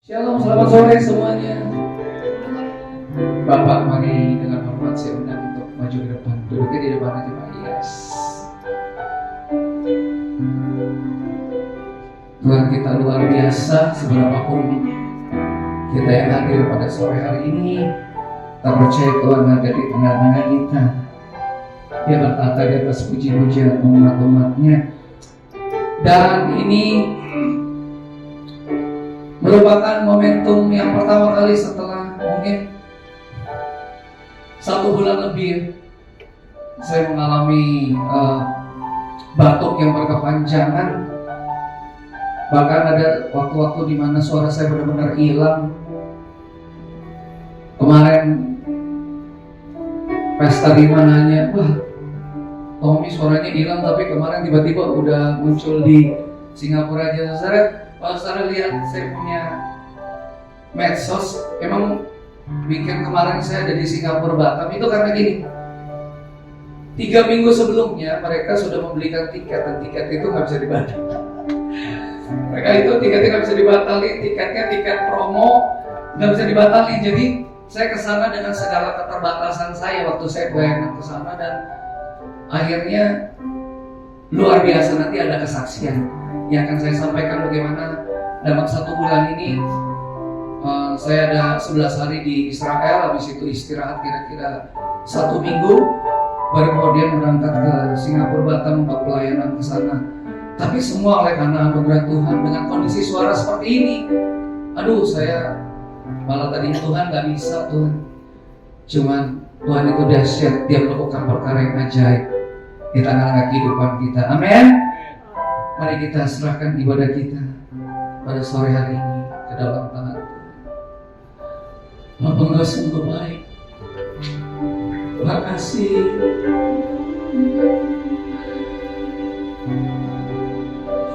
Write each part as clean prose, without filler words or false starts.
Shalom, selamat sore semuanya. Bapak, mari dengan hormat saya undang untuk maju ke depan. Duduknya di depan aja Pak. Yes. Tuhan kita luar biasa, seberapapun kita yang hadir pada sore hari ini, kita percaya Tuhan ada di tengah-tengah kita. Dia bertata di atas puji-pujian umat-umatnya. Dan ini merupakan momentum yang pertama kali setelah mungkin 1 bulan lebih saya mengalami batuk yang berkepanjangan. Bahkan ada waktu-waktu di mana suara saya benar-benar hilang. Kemarin Pesta Rima nanya, wah Tommy suaranya hilang tapi kemarin tiba-tiba udah muncul di Singapura aja. Kalau saudara lihat saya punya medsos, emang weekend kemarin saya ada di Singapura Batam itu karena gini, 3 minggu sebelumnya mereka sudah membelikan tiket dan tiket itu nggak bisa dibatalkan. Mereka itu tiketnya nggak bisa dibatalin, tiketnya tiket promo nggak bisa dibatalin. Jadi saya kesana dengan segala keterbatasan saya waktu saya bayangkan kesana, dan akhirnya luar biasa. Nanti ada kesaksian yang akan saya sampaikan bagaimana dalam 1 bulan ini saya ada 11 hari di Israel, habis itu istirahat kira-kira 1 minggu, baru kemudian berangkat ke Singapura Batam untuk pelayanan ke sana. Tapi semua oleh karena anugerah Tuhan dengan kondisi suara seperti ini. Aduh, saya malah tadi Tuhan gak bisa Tuhan. Cuman Tuhan itu dahsyat, Dia melakukan perkara yang ajaib di tengah-tengah kehidupan kita. Amin. Mari kita serahkan ibadah kita pada sore hari ini ke dalam tangan Tuhan. Bapa Engkau sungguh baik. Terima kasih.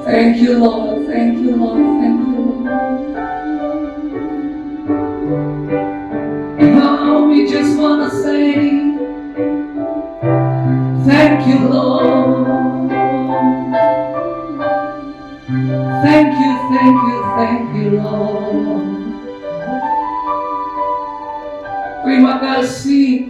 Thank you Lord, thank you Lord, thank you Lord. Now we just wanna say thank you Lord. Thank you, thank you, thank you Lord. Terima kasih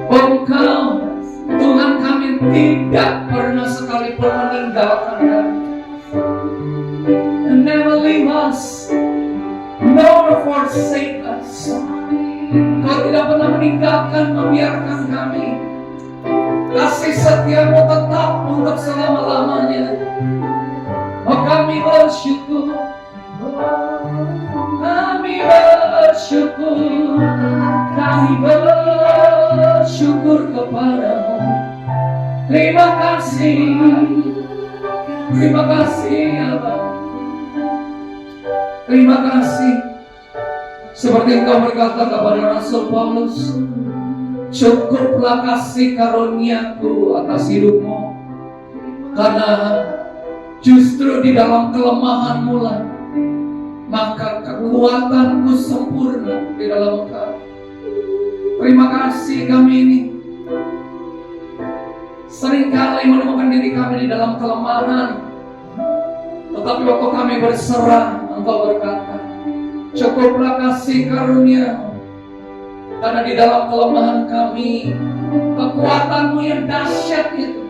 Engkau Tuhan, kami tidak pernah sekalipun meninggalkan kami. And never leave us, nor forsake us. Kau tidak pernah meninggalkan, membiarkan kami. Kasih setiamu tetap untuk selama-lamanya. Oh, kami bersyukur, kami bersyukur, kami bersyukur kepadamu. Terima kasih Allah. Terima kasih. Seperti Engkau berkata kepada Rasul Paulus, cukuplah kasih karuniaku atas hidupmu, karena justru di dalam kelemahanmu lah maka kekuatanku sempurna di dalam Engkau. Terima kasih. Kami ini seringkali menemukan diri kami di dalam kelemahan, tetapi waktu kami berserah, Engkau berkata, cukuplah kasih karunia-Mu, karena di dalam kelemahan kami kekuatan-Mu yang dahsyat itu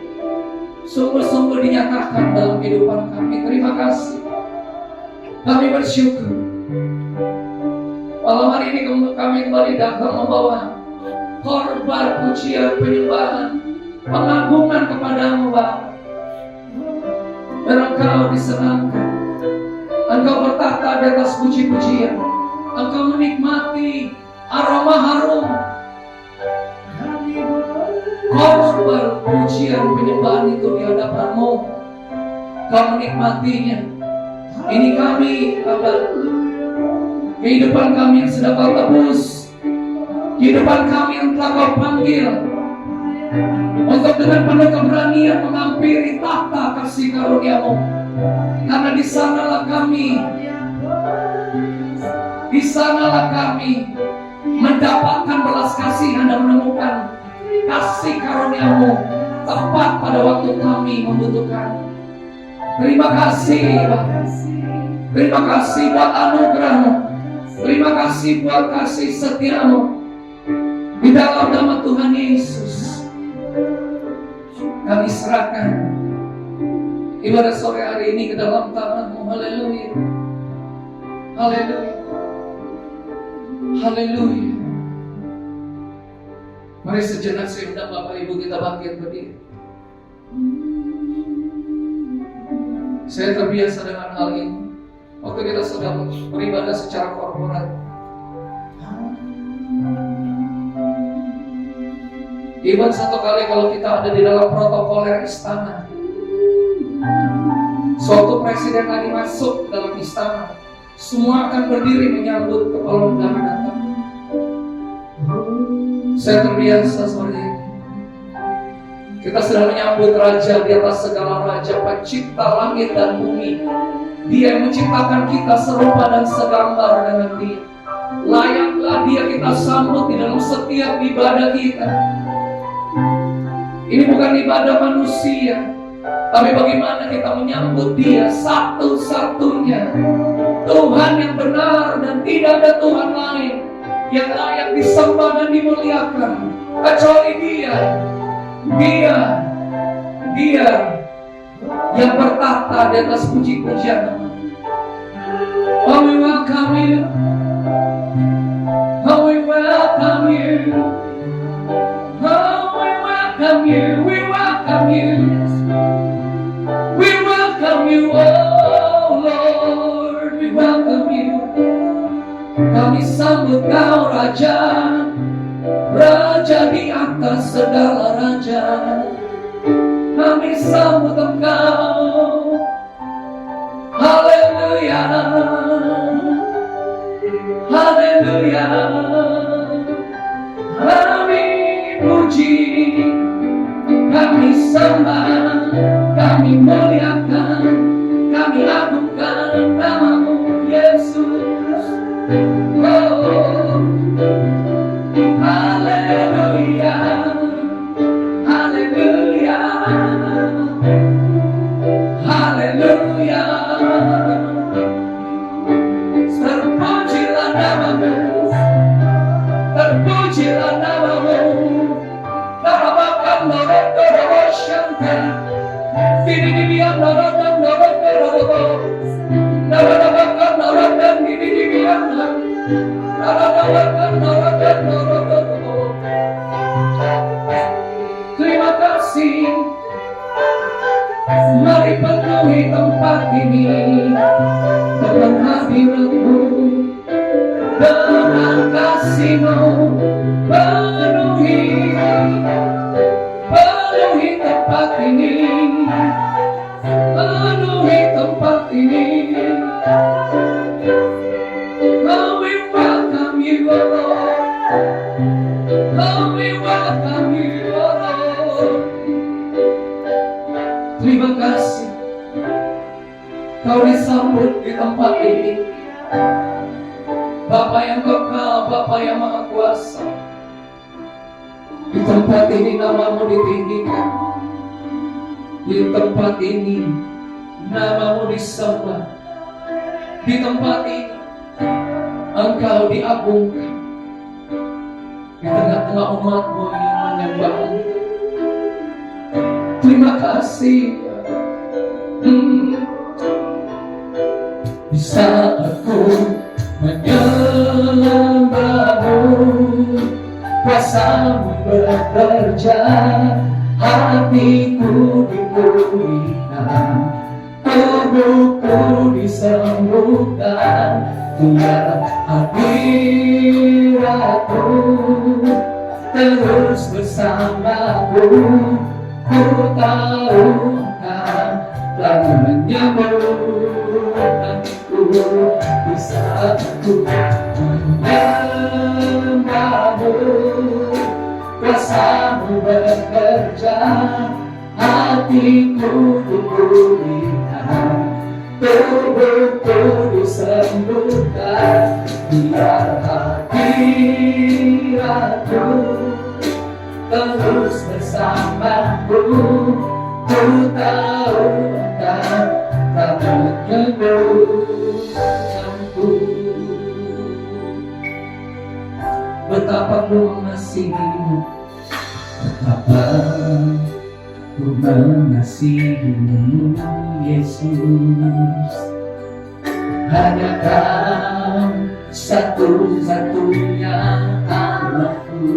sungguh-sungguh dinyatakan dalam kehidupan kami. Terima kasih. Kami bersyukur. Malam hari ini kami kembali datang membawa korban pujian, penyembahan, pengagungan kepadamu Bapa. Dan Engkau disenangkan, Engkau bertahta di atas puji-pujian, Engkau menikmati aroma harum korban pujian penyembahan itu di hadapan-Mu. Kau menikmatinya. Ini kami, kehidupan kami yang sudah Kau tebus, kehidupan kami yang telah Kau panggil untuk dengan penuh keberanian menghampiri tahta kasih karunia-Mu. Karena di sanalah kami mendapatkan belas kasihan dan menemukan kasih karunia-Mu tepat pada waktu kami membutuhkan. Terima kasih Bapak. Terima kasih buat anugerah-Mu. Terima kasih buat kasih setia-Mu. Di dalam nama Tuhan Yesus, kami serahkan ibadah sore hari ini ke dalam tangan-Mu. Haleluya. Haleluya. Haleluya. Mari sejenak saya undang Bapak Ibu kita bangkit berdiri. Saya terbiasa dengan hal ini. Waktu kita sedang beribadah secara korporat, even satu kali kalau kita ada di dalam protokoler istana, suatu presiden lagi masuk ke dalam istana, semua akan berdiri menyambut kepala negara datang. Saya terbiasa seperti ini. Kita sedang menyambut Raja di atas segala raja, pencipta langit dan bumi. Dia yang menciptakan kita serupa dan segambar dengan Dia. Layaklah Dia kita sambut di dalam setiap ibadah kita. Ini bukan ibadah manusia, tapi bagaimana kita menyambut Dia satu-satunya Tuhan yang benar, dan tidak ada Tuhan lain yang layak disembah dan dimuliakan kecuali Dia. Dia yang bertata di atas puji-pujian. Oh, we welcome You. Oh, we welcome You. Oh, we welcome You. We welcome You. We welcome You, oh Lord. We welcome You. Kami sambut Kau Raja, Raja di atas segala raja. Kami sambut Engkau. Haleluya. Haleluya. Kami puji, kami sembah, kami muliakan, kami agungkan nama-Mu Yesus. Oh, haleluya. Haleluya. Haleluya. Terpujilah nama-Mu. Terpujilah nama-Mu. Narabakan narabasyanta. Dididibian narabakan narabakan. Narabakan narabakan dididibian. Narabakan narabakan narabakan. Terima kasih. Mari penuhi tempat ini dengan hadirat-Mu, dengan kasih-Mu. Penuhi tempat ini, penuhi tempat ini. Oh, we welcome You, oh Lord. Oh, we welcome You, oh Lord. Terima kasih Kau disambut di tempat ini, Bapa yang kekal, Bapa yang maha kuasa. Di tempat ini nama-Mu ditinggikan. Di tempat ini nama-Mu disembah. Di tempat ini Engkau diagungkan. Di tengah-tengah umat-Mu yang menyembah-Mu. Terima kasih. Di saat ku menyembah-Mu, kuasa-Mu bekerja, hatiku dipulihkan, tubuhku disembuhkan. Biar hadirat-Mu terus bersamaku. Ku tahu Engkau telah menyambut hatiku. Di saat ku menyembah-Mu, kuasa-Mu bekerja, hatiku dipulihkan, tubuhku disembuhkan. Biar hadirat-Mu terus bersamaku. Ku tahu Engkau tak menyambut betapa ku mengasihimu, betapa ku mengasihimu Yesus. Hanya Kau satu-satunya Allahku,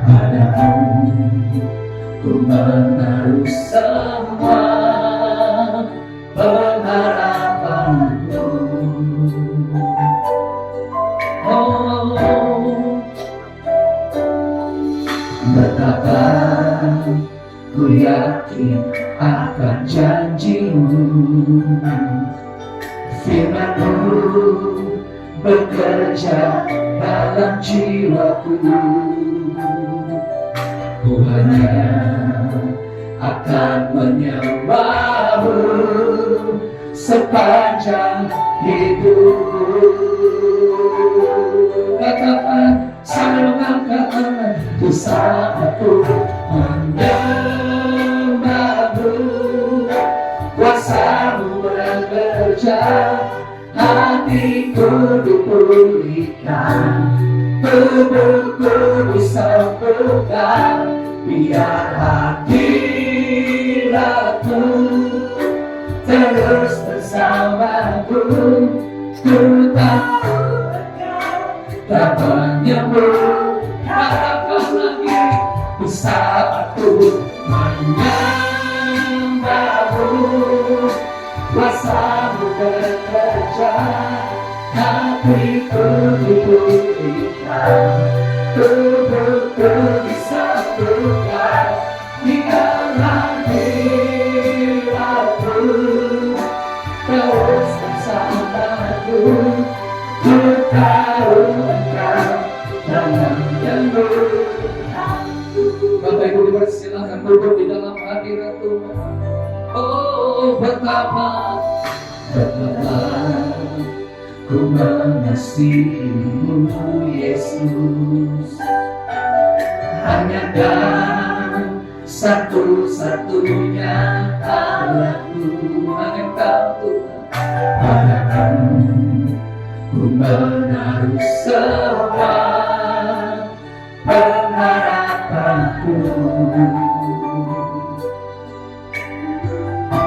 padamu ku menaruh semua pengharapanku. Oh, betapa ku yakin akan janji-Mu, firman-Mu bekerja dalam jiwaku. Ku hanya akan menyembah-Mu sepanjang hidupku. Katakan sambil mengangkat tangan, di saat ku menyembah-Mu, kuasa-Mu bekerja, hatiku dipulihkan, tubuhku disembuhkan, biar hadirat-Mu terus bersamaku. Ku tahu tak menyembuh, katakan lagi, di saat ku menyembah-Mu, kuasa-Mu bekerja, hatiku dipulihkan, tubuhku disembuhkan, biar hadirat-Mu terus bersamaku. Ku tahu Engkau yang menyembuh. Bapak Ibu dipersilakan duduk di dalam hadirat Tuhan. Oh, betapa ku mengasihimu Yesus. Hanya Kau satu-satunya Allahku, hanya Kau Tuhan. Padamu ku menaruh semua pengharapanku.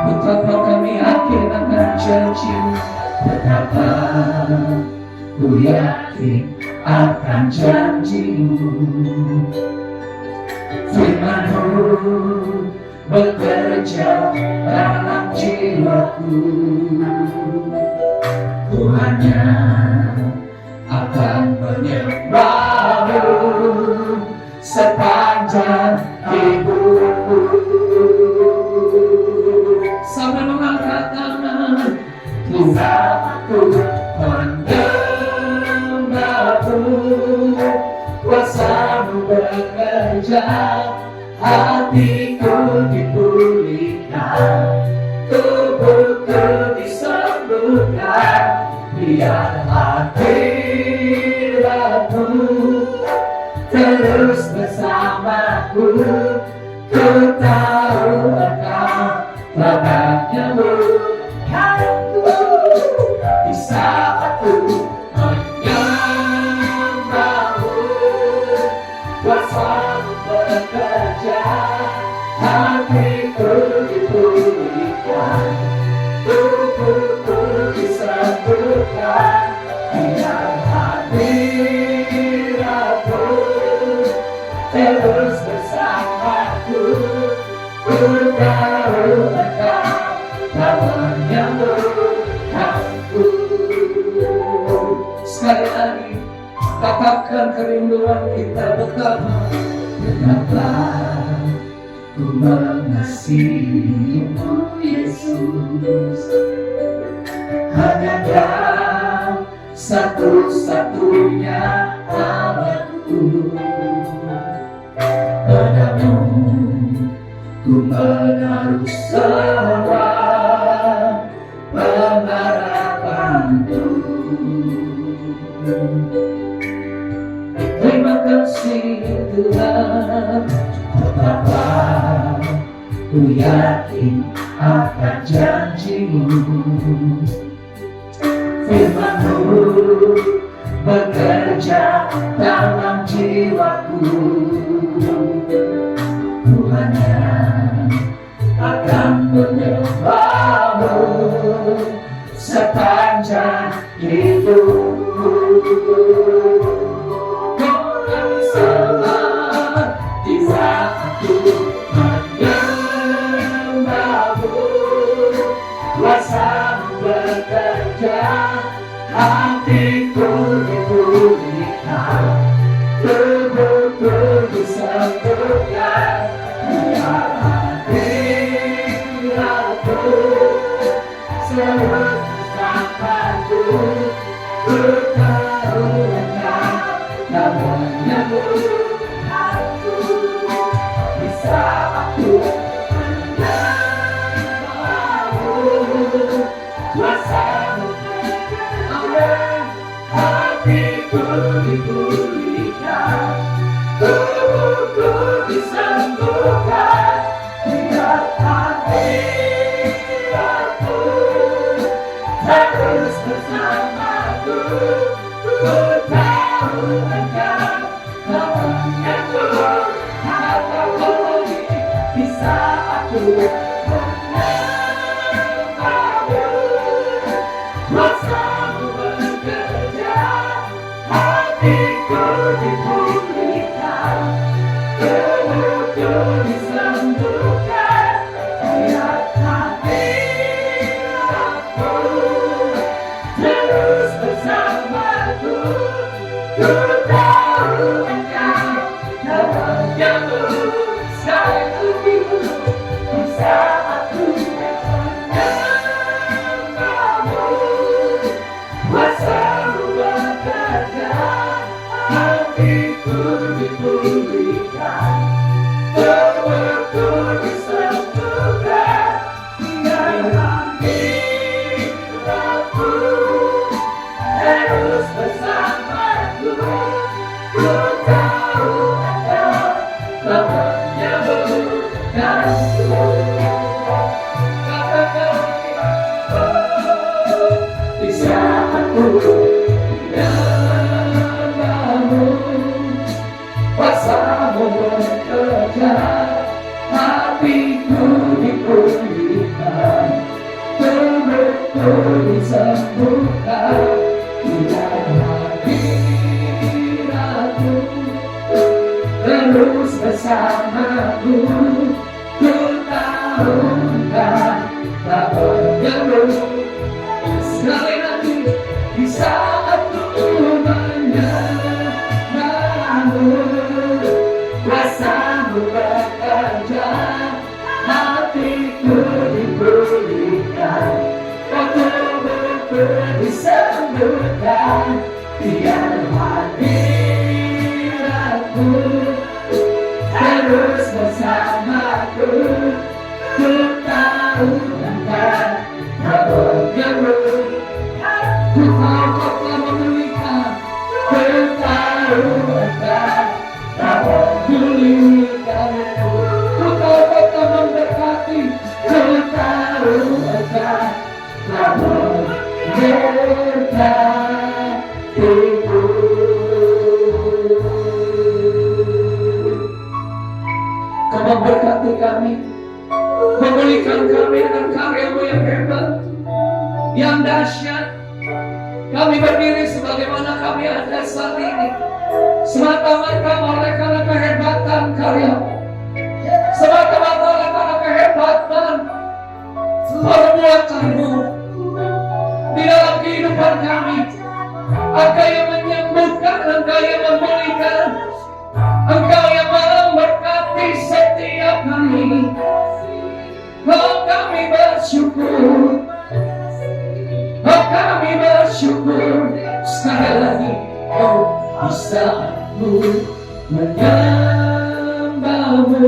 Betapa kami yakin akan janji-Mu, betapa ku yakin akan janji-Mu. Firman-Mu bekerja dalam jiwaku. Ku hanya akan menyembah-Mu sepanjang hidupku. Sambil mengangkat tangan, aku menyembah-Mu, kuasa-Mu bekerja, hatiku dipulihkan, tubuhku disembuhkan, biar hadirat-Mu terus bersamaku. Ku tahu Engkau telah menyembuhkanku. Di saat ku menyembah-Mu, kuasa-Mu bekerja, hatiku dipulihkan, tubuhku disembuhkan, biar hadirat-Mu terus bersamaku. Ku tahu Engkau telah menyembuhkanku. Sekali lagi, katakan kerinduan kita, betapa ku mengasihimu Yesus. Hanya Kau satu-satunya Allahku. Padamu ku menaruh semua pengharapanku. Terima kasih Tuhan, betapa ku yakin akan janji-Mu. Firman-Mu bekerja bekerja dalam jiwaku. Ku hanya akan menyembahmu sepanjang hidupku. Kau selamat di saat ku menyembahmu. Kuasamu bekerja, hatiku dipulihkan, tubuhku disembuhkan. Biar hadiratku selalu bersamaku. Ku tahu engkau tak menyembuhkan aku. Di saat ku menyembahmu, kuasamu bekerja, hatiku dipulihkan, tubuhku disembuhkan. Biar hadiratku terus bersamaku. Ku tahu engkau tak menyembuhkan aku. Di saat ku menyembahmu, kuasamu bekerja, hatiku dipulihkan, tubuhku disembuhkan. Biar hadiratmu terus bersamaku. Ku tahu engkau tak menyembuhkan aku. Di saat ku menyembahmu, kuasamu bekerja, hatiku dipulihkan, tubuhku disembuhkan. Biar hadiratmu terus bersamaku. Ku tahu engkau tak menyembuhkan aku. Di saat ku menyembahmu, kuasamu bekerja, hatiku dipulihkan, tubuhku disembuhkan. Biar hadiratmu terus bersamaku. Ku tahu engkau tak menyembuhkan. Sekali lagi, di saat ku menyembahmu, kuasamu bekerja, hatiku dipulihkan, tubuhku disembuhkan. Biar hadiratmu terus bersamaku. Ku tahu engkau tak menyembuhkan. Ku tahu kau telah memulihkan. Ku tahu engkau tak memulihkan. Ku tahu kau telah memberkati. Ku tahu engkau tak memberkatiku. Kau memberkati kami, memulihkan kami dengan karya-Mu yang hebat, yang dahsyat. Kami berdiri sebagaimana kami ada saat ini, semata-mata oleh karena kehebatan karya-Mu, semata-mata oleh karena kehebatan perbuatan-Mu di dalam kehidupan kami. Engkau yang menyembuhkan, Engkau yang memulihkan, Engkau yang memberkati setiap kami. Oh, kami bersyukur. Oh, kami bersyukur. Sekali lagi, oh, di saat-Mu menyembahmu,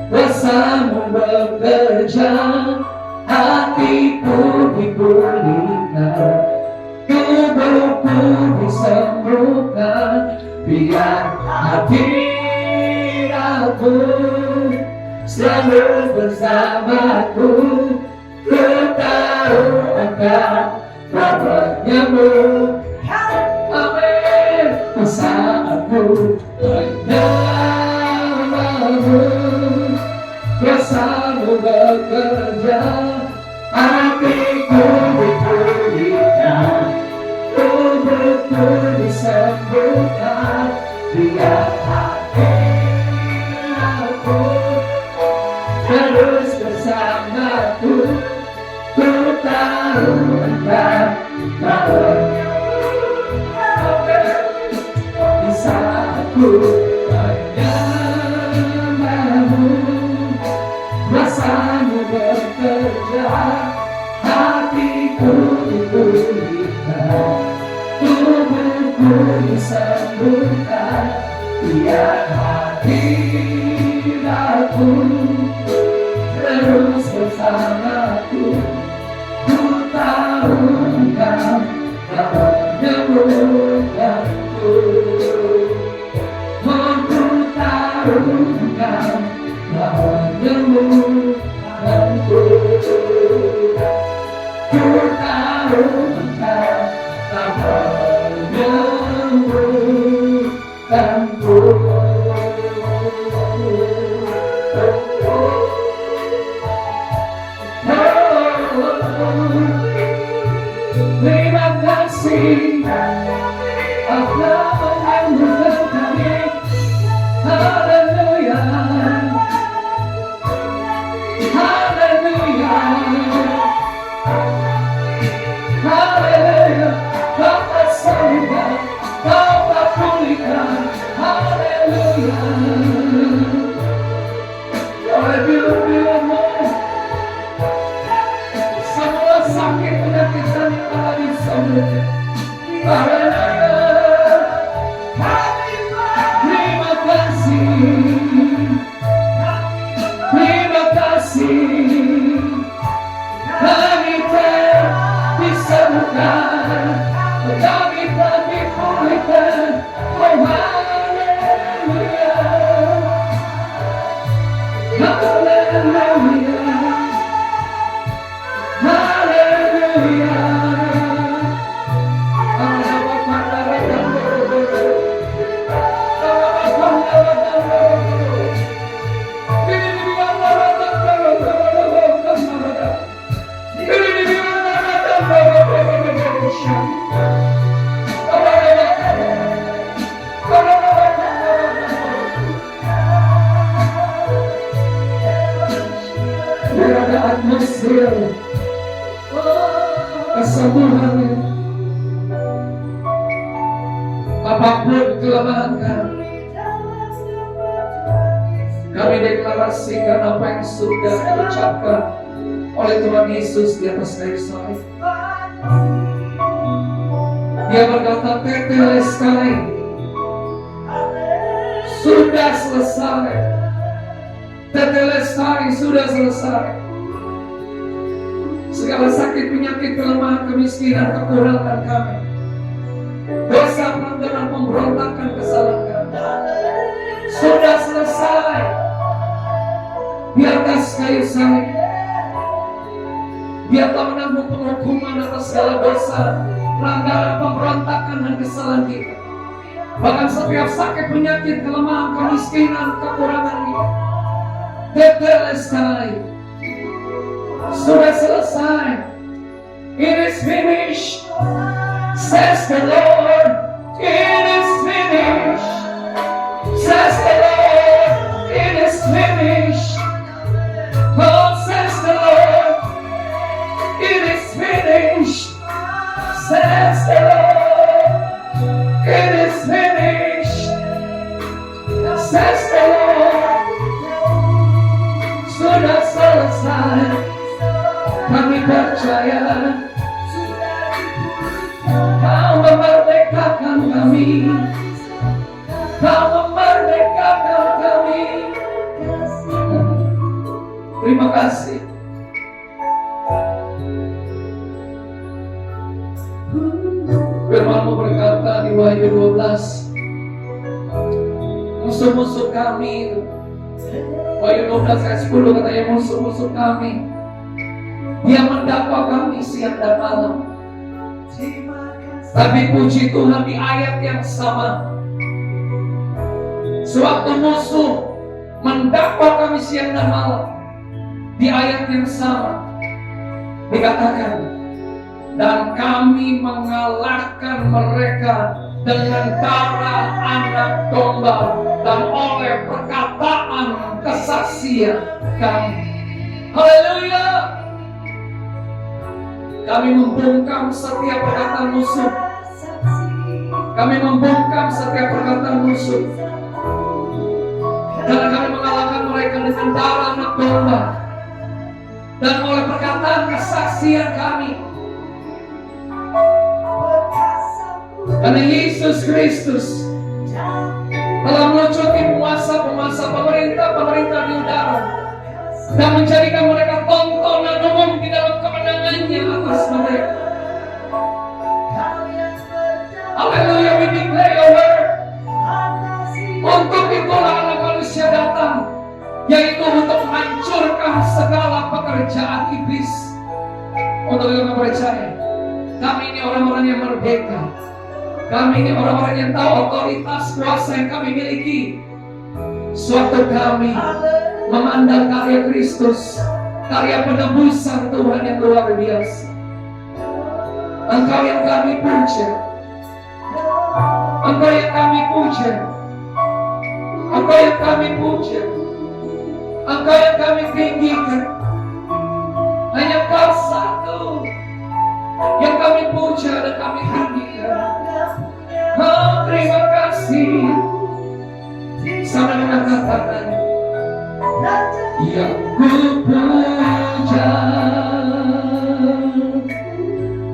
kuasamu bekerja, hatiku dipulihkan, tubuhku disembuhkan. Biar hadiratmu selalu bersamaku. Ku tahu Engkau tak menyembuhkan. Amin. masa aku menyamamu, rasamu bekerja, hatiku dipulihkan, tubuhku disembuhkan, biar hati aku terus bersamaku. Ku tahu engkau bisa aku menyamamu, rasamu bekerja, hatiku dipulihkan, tubuhku disembuhkan, biar hati aku terus bersamaku. Ku tahu engkau menyembuhkanku. Ku tahu engkau menyembuhkanku. Ku tahu engkau menyembuhkanku. Terima kasih Allah menyembuhkan kami. Haleluya, haleluya, haleluya. Kau sembuhkan, kau pulihkan. Haleluya. Haleluya. Semua sakit penyakit dan telah disembuhkan. Haleluya. Terima kasih, terima kasih. Kami telah disembuhkan, kami telah dipulihkan. Oh haleluya, haleluya. Haleluya. Biar ada atmosfer kesembuhan. Apapun kelemahan kami deklarasikan apa yang sudah diucapkan oleh Tuhan Yesus di atas kayu salib. Dia berkata, tetelestai, sudah selesai. Tetelestai, sudah selesai. Segala sakit, penyakit, kelemahan, kemiskinan, kekurangan kami, dosa, pelanggaran, pemberontakan, kesalahan kami, sudah selesai di atas kayu salib. Dia telah menanggung penghukuman atas segala dosa, pelanggaran, pemberontakan, dan kesalahan kita. Bahkan setiap sakit, penyakit, kelemahan, kemiskinan, kekurangan kita, tetelestai, sudah selesai. It is finished, says the Lord. It is finished, says the Lord. It is finished. Oh, says the Lord. It is finished, says the Lord. It is finished, says the Lord. Sudah selesai. Kami percaya Kau memerdekakan kami, Kau memerdekakan kami. Terima kasih. Firman-Mu berkata di Wahyu 12, musuh-musuh kami itu, Wahyu 12 ayat 10 katanya, musuh-musuh kami, dia mendakwa kami siang dan malam. Tapi puji Tuhan di ayat yang sama, sewaktu musuh mendakwa kami siang dan malam, di ayat yang sama dikatakan, dan kami mengalahkan mereka dengan darah anak domba dan oleh perkataan kesaksian kami. Haleluya! Kami membungkam setiap perkataan musuh. Kami membungkam setiap perkataan musuh. Karena kami mengalahkan mereka dengan darah anak domba dan oleh perkataan kesaksian kami. Karena Yesus Kristus telah melucuti penguasa-penguasa pemerintah di udara dan menjadikan mereka tontonan umum di dalam kemenangannya atas mereka. Haleluya, we declare your word. Untuk itulah anak manusia datang, yaitu untuk menghancurkan segala pekerjaan iblis. Untuk itu kami percaya, kami ini orang-orang yang merdeka. Kami ini orang-orang yang tahu otoritas kuasa yang kami miliki. Suatu kami memandang karya Kristus, karya penebusan Tuhan yang luar biasa. Engkau yang kami puja, Engkau yang kami puja, Engkau yang kami puja, Engkau yang kami tinggikan. Hanya Kau satu yang kami puja dan kami tinggikan. Oh, terima kasih. Sama dengan katakan, yang ku puja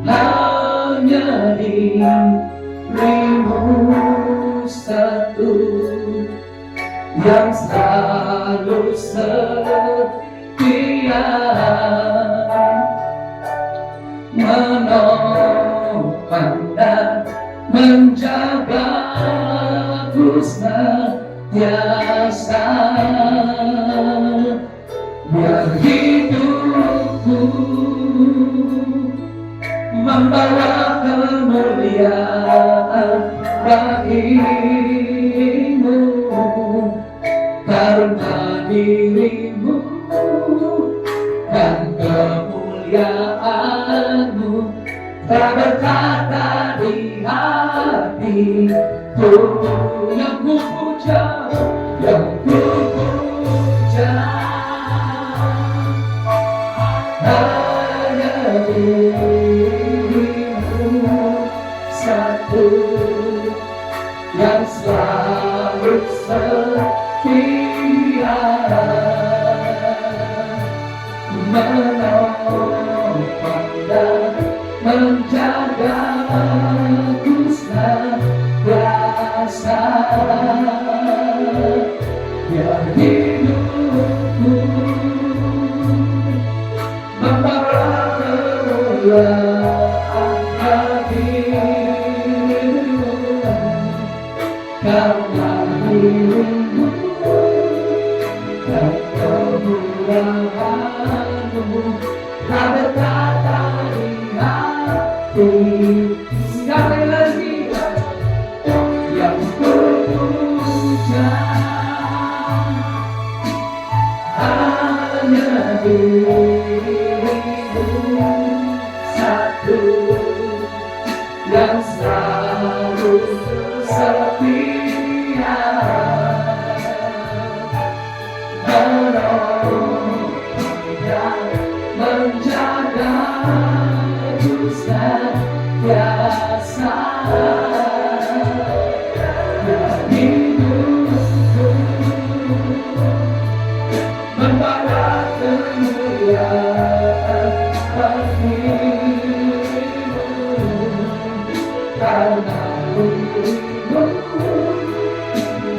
hanya dirimu satu, yang selalu setia menopang dan menjagaku senantiasa. Biar hidupku membawa kemuliaan bagimu, karena dirimu dan kemuliaanmu tak berkata di hatiku. Yang ku puja, yang ku puja hanya dirimu satu, yang selalu setia menopang dan menjagaku senantiasa. Biar hidupku membawa kemuliaan bagimu, karena dirimu dan kemuliaanmu tak berkata di hati. Sekali lagi, yang ku puja hanya dirimu satu, yang selalu setia menolong dan menjagaku senantiasa. Hidupku membawa kemuliaan bagimu, karena dirimu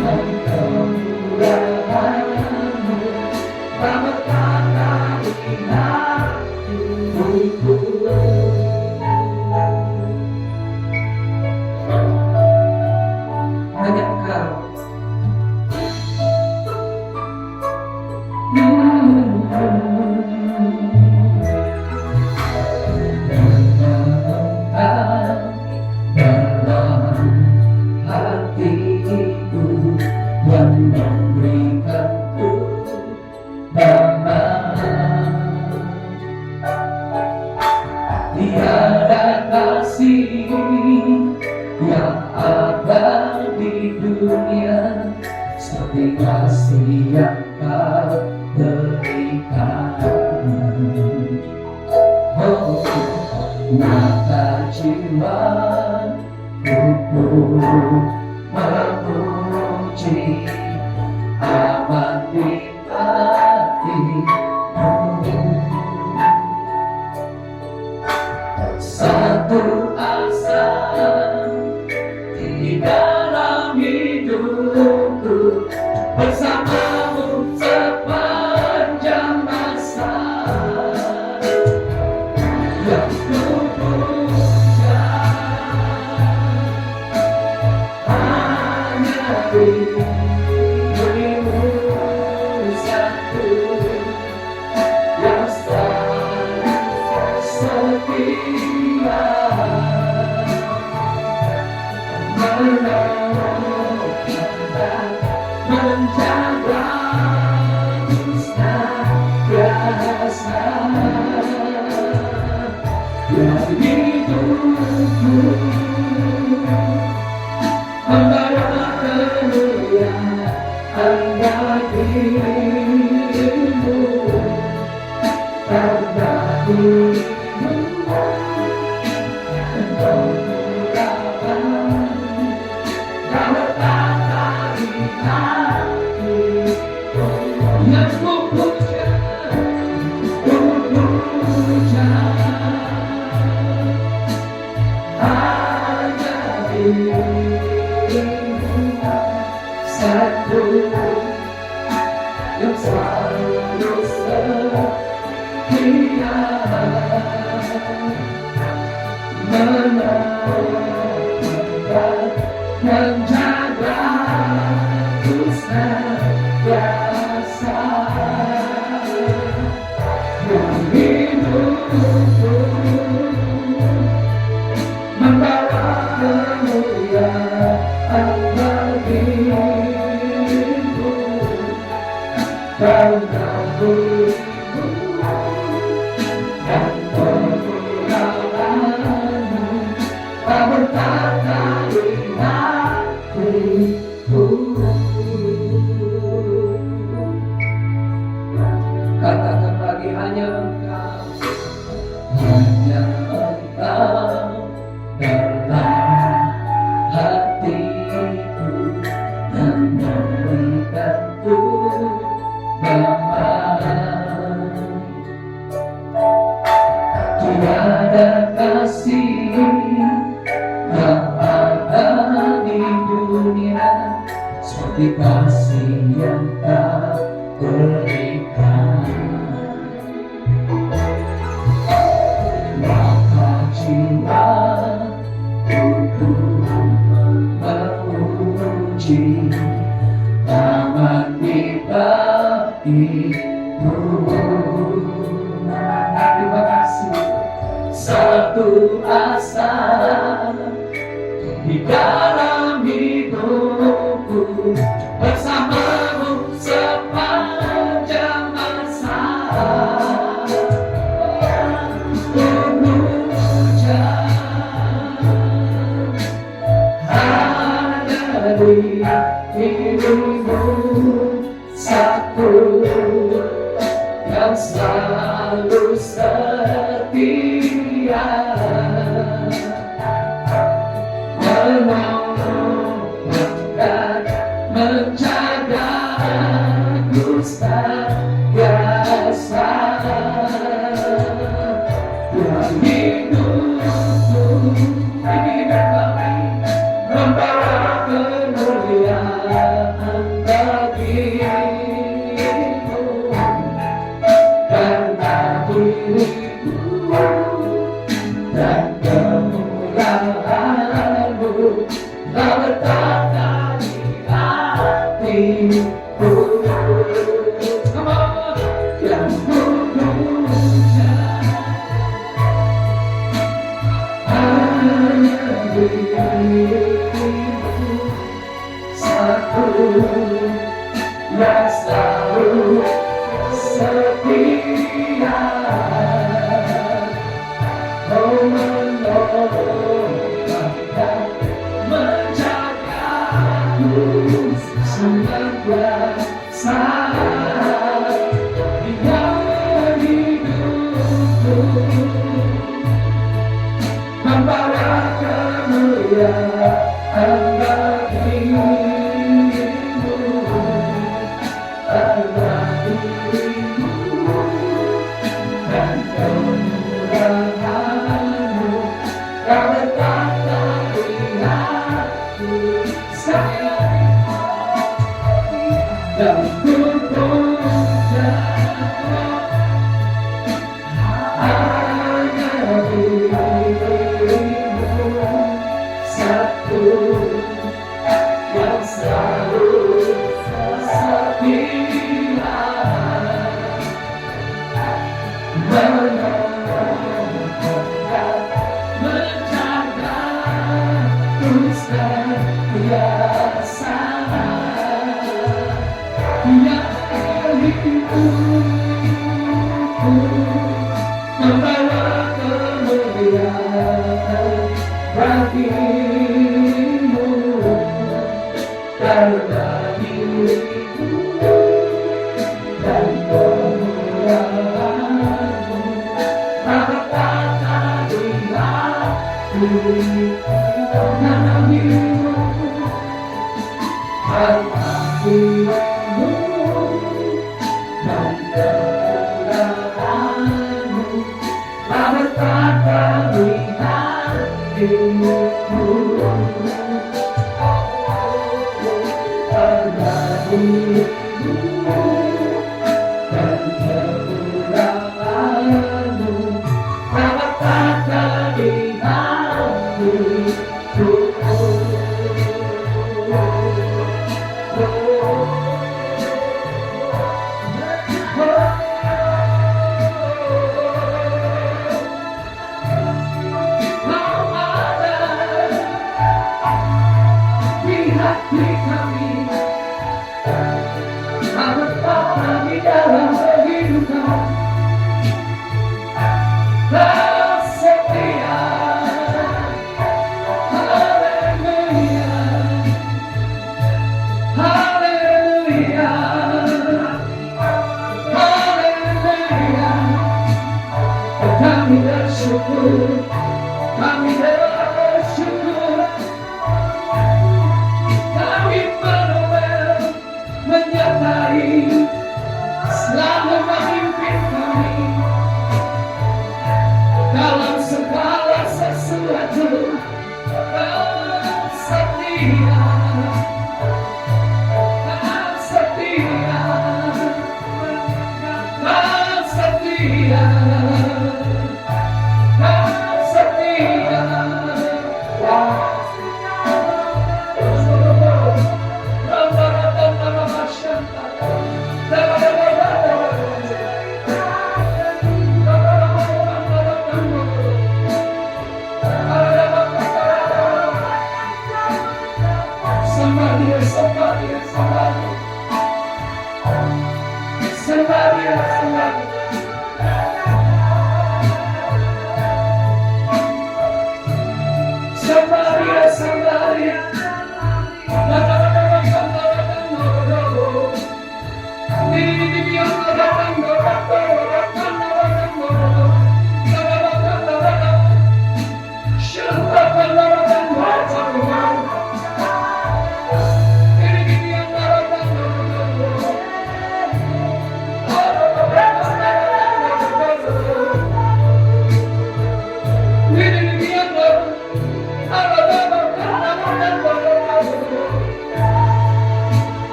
dan kemuliaanmu tak berkata di hatiku. Hanya Engkau. ada kasih yang ada di dunia seperti kasih yang kau berikan. Oh, mata jiwaku memuji amat di hatimu. Satu asa di dalam hidupku, bersamamu sepanjang masa. Yang ku puja hanya dirimu satu, yang selalu setia menolong dan menjaga senantiasa. Yang hidupku membawa kemuliaan bagimu, karena dirimu kemuliaan kau berkata di hatiku. Yang ku puja hanya dirimu satu, yang selalu setia menolong dan menjaga senantiasa. Yang hidupku membawa kemuliaan bagimu, karena dirimu dan kemuliaan-Mu tak berkata di hatiku. Katakan lagi, hanya Engkau dalam hatiku dan memberikanku damai. Tiada kasih yang ada di dunia seperti kasih yang Kau berikan. Maka jiwaku memuji amat di bagimu. Terima kasih. Satu asa di dalam hidupku, bersamamu sepanjang masa. Memuja hanya dirimu satu, yang selalu setia menolong dan menjaga senantiasa. Yang hidupku ini berdamai, membawa kemuliaan bagimu, karena dirimu dan kemuliaan-Mu tak berkata di hatiku. Yang ku puja hanya dirimu satu, yang selalu setia. Oh,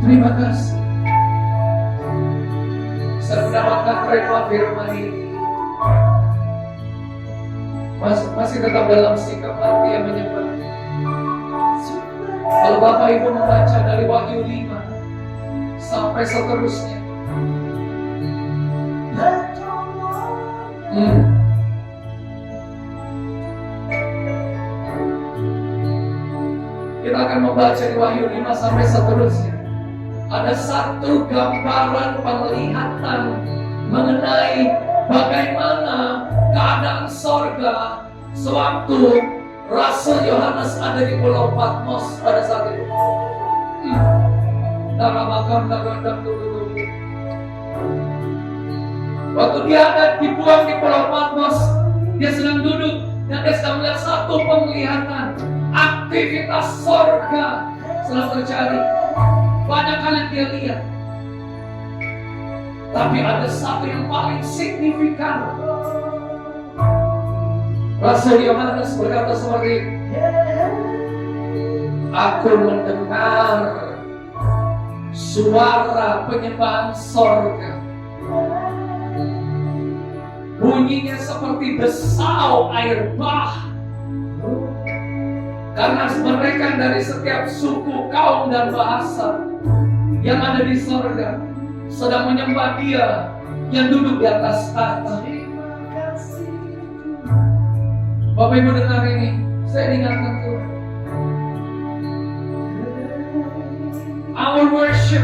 Terima kasih. Saya mendapatkan rema firman ini. Masih tetap dalam sikap hati yang menyembah. Kalau Bapak Ibu membaca dari Wahyu 5 sampai seterusnya. Kita akan membaca di Wahyu 5 sampai seterusnya. Ada satu gambaran penglihatan mengenai bagaimana keadaan sorga sewaktu Rasul Yohanes ada di Pulau Patmos pada saat itu. Darah makam darah dulu. Waktu dia ada dibuang di Pulau Patmos, dia sedang duduk dan dia sedang melihat satu penglihatan. Aktivitas sorga sedang terjadi. Banyak hal yang dia lihat. Tapi ada satu yang paling signifikan. Rasul Yohanes berkata seperti ini, aku mendengar suara penyembahan sorga. Bunyinya seperti desau air bah. Karena mereka dari setiap suku, kaum, dan bahasa yang ada di sorga sedang menyembah Dia yang duduk di atas tahta. Bapak Ibu dengar ini, saya ingatkan Tuhan. Our worship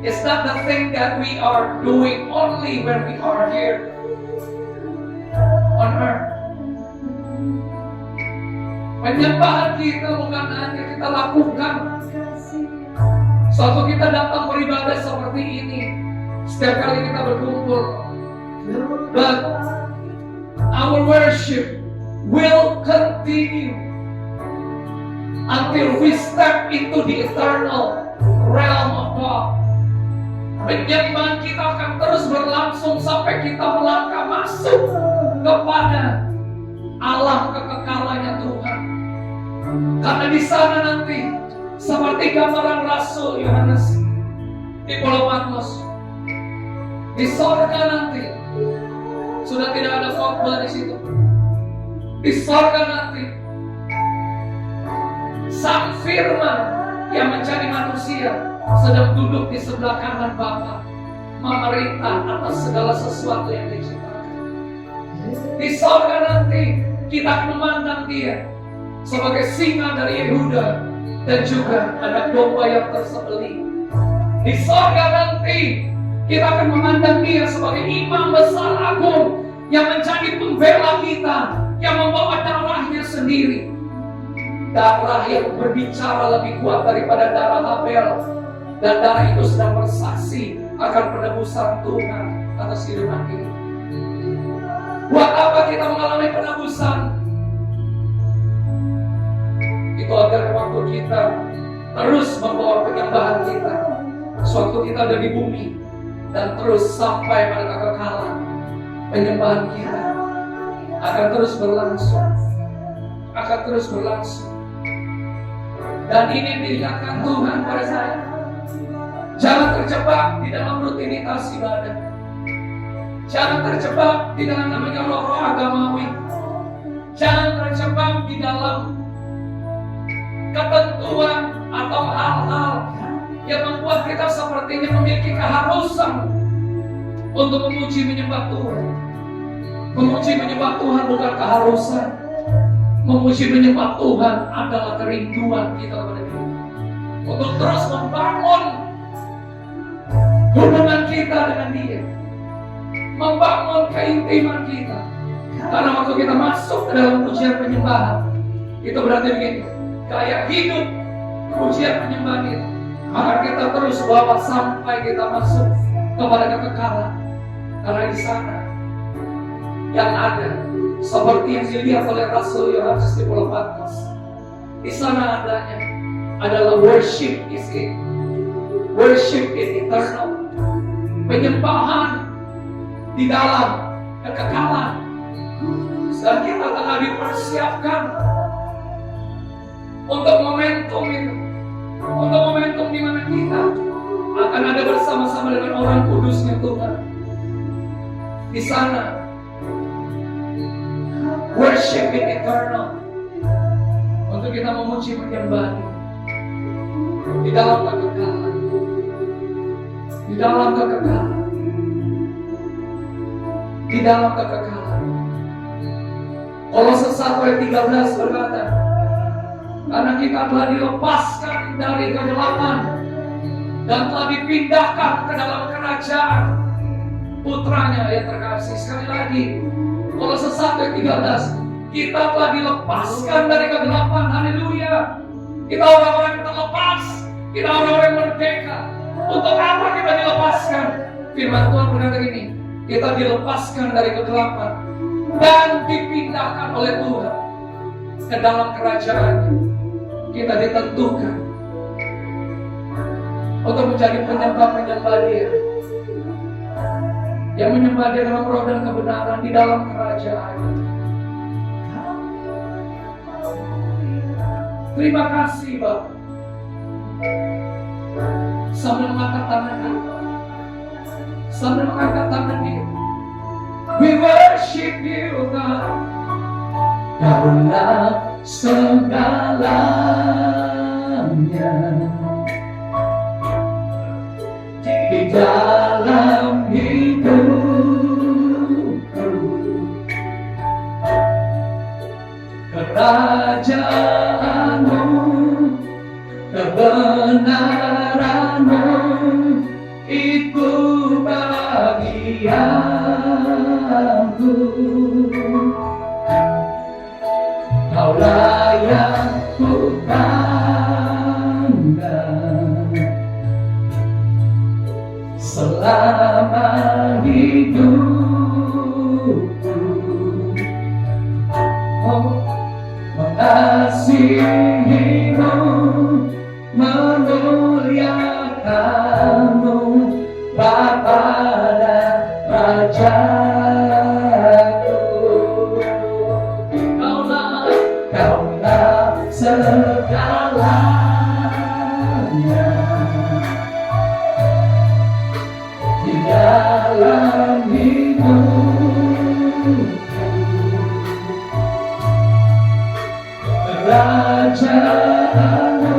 is not the thing that we are doing only when we are here on earth. Penyembahan kita bukan hanya kita lakukan suatu kita datang beribadah seperti ini setiap kali kita berkumpul, but our worship will continue until we step into the eternal realm of God. Penyembahan kita akan terus berlangsung sampai kita melangkah masuk kepada alam kekekalannya Tuhan. Karena di sana nanti seperti gambaran Rasul Yohanes di Pulau Patmos, di sorga nanti sudah tidak ada khotbah di situ. Di sorga nanti Sang Firman yang menjadi manusia sedang duduk di sebelah kanan Bapa, memerintah atas segala sesuatu yang diciptakan. Di sorga nanti kita memandang Dia sebagai singa dari Yehuda dan juga anak domba yang tersembelih. Di sorga nanti kita akan memandang Dia sebagai imam besar agung yang menjadi pembela kita, yang membawa darahnya sendiri. Darah yang berbicara lebih kuat daripada darah Habel, dan darah itu sedang bersaksi akan penebusan Tuhan atas kehidupan kita. Buat apa kita mengalami penebusan? Itu agar waktu kita terus membawa penyembahan kita, sewaktu kita ada di bumi, dan terus sampai pada kekekalan, penyembahan kita akan terus berlangsung, akan terus berlangsung. Dan ini diingatkan Tuhan pada saya, jangan terjebak di dalam rutinitas ibadah, jangan terjebak di dalam namanya roh-roh agamawi, jangan terjebak di dalam ketentuan atau hal-hal yang membuat kita sepertinya memiliki keharusan untuk memuji menyembah Tuhan. Memuji menyembah Tuhan bukan keharusan. Memuji menyembah Tuhan adalah kerinduan kita kepada Dia untuk terus membangun hubungan kita dengan Dia, membangun keintiman kita. Karena waktu kita masuk ke dalam pujian penyembahan, itu berarti begini, gaya hidup pujian penyembahan itu akan kita terus bawa sampai kita masuk kepada kekekalan. Karena di sana yang ada seperti yang dilihat oleh Rasul Yohanes di Pulau Patmos, di sana adanya adalah worship is it, worship is eternal, penyembahan di dalam kekekalan. Dan kita tengah dipersiapkan untuk momentum itu, untuk momentum di mana kita akan ada bersama-sama dengan orang kudusnya Tuhan. Di sana worship in eternal, untuk kita memuji menyembah di dalam kekekalan, di dalam kekekalan, di dalam kekekalan. Kolose 1 ayat 13 berkata, karena kita telah dilepaskan dari kegelapan dan telah dipindahkan ke dalam kerajaan putranya yang terkasih. Sekali lagi, Kolose 1 ayat 13, kita telah dilepaskan dari kegelapan. Haleluya. Kita orang-orang yang terlepas, kita orang-orang yang merdeka. Untuk apa kita dilepaskan? Firman Tuhan berkata gini, kita dilepaskan dari kegelapan dan dipindahkan oleh Tuhan ke dalam kerajaan-Nya. Kita ditentukan untuk menjadi penyembah-penyembah Dia, yang menyembah Dia dalam roh dan kebenaran di dalam kerajaan-Nya. Terima kasih Bapak. Sambil mengangkat tangan, sambil mengangkat tangan dia, we worship you God. Kaulah segalanya di dalam hidupku. Kerajaanmu, kebenaranmu, itu bagianku. Kaulah yang ku pandang selama hidupku. Oh, mengasihimu, memuliakanmu, Bapa dan Rajaku. Kaulah segalanya di dalam hidupku. Kerajaanmu,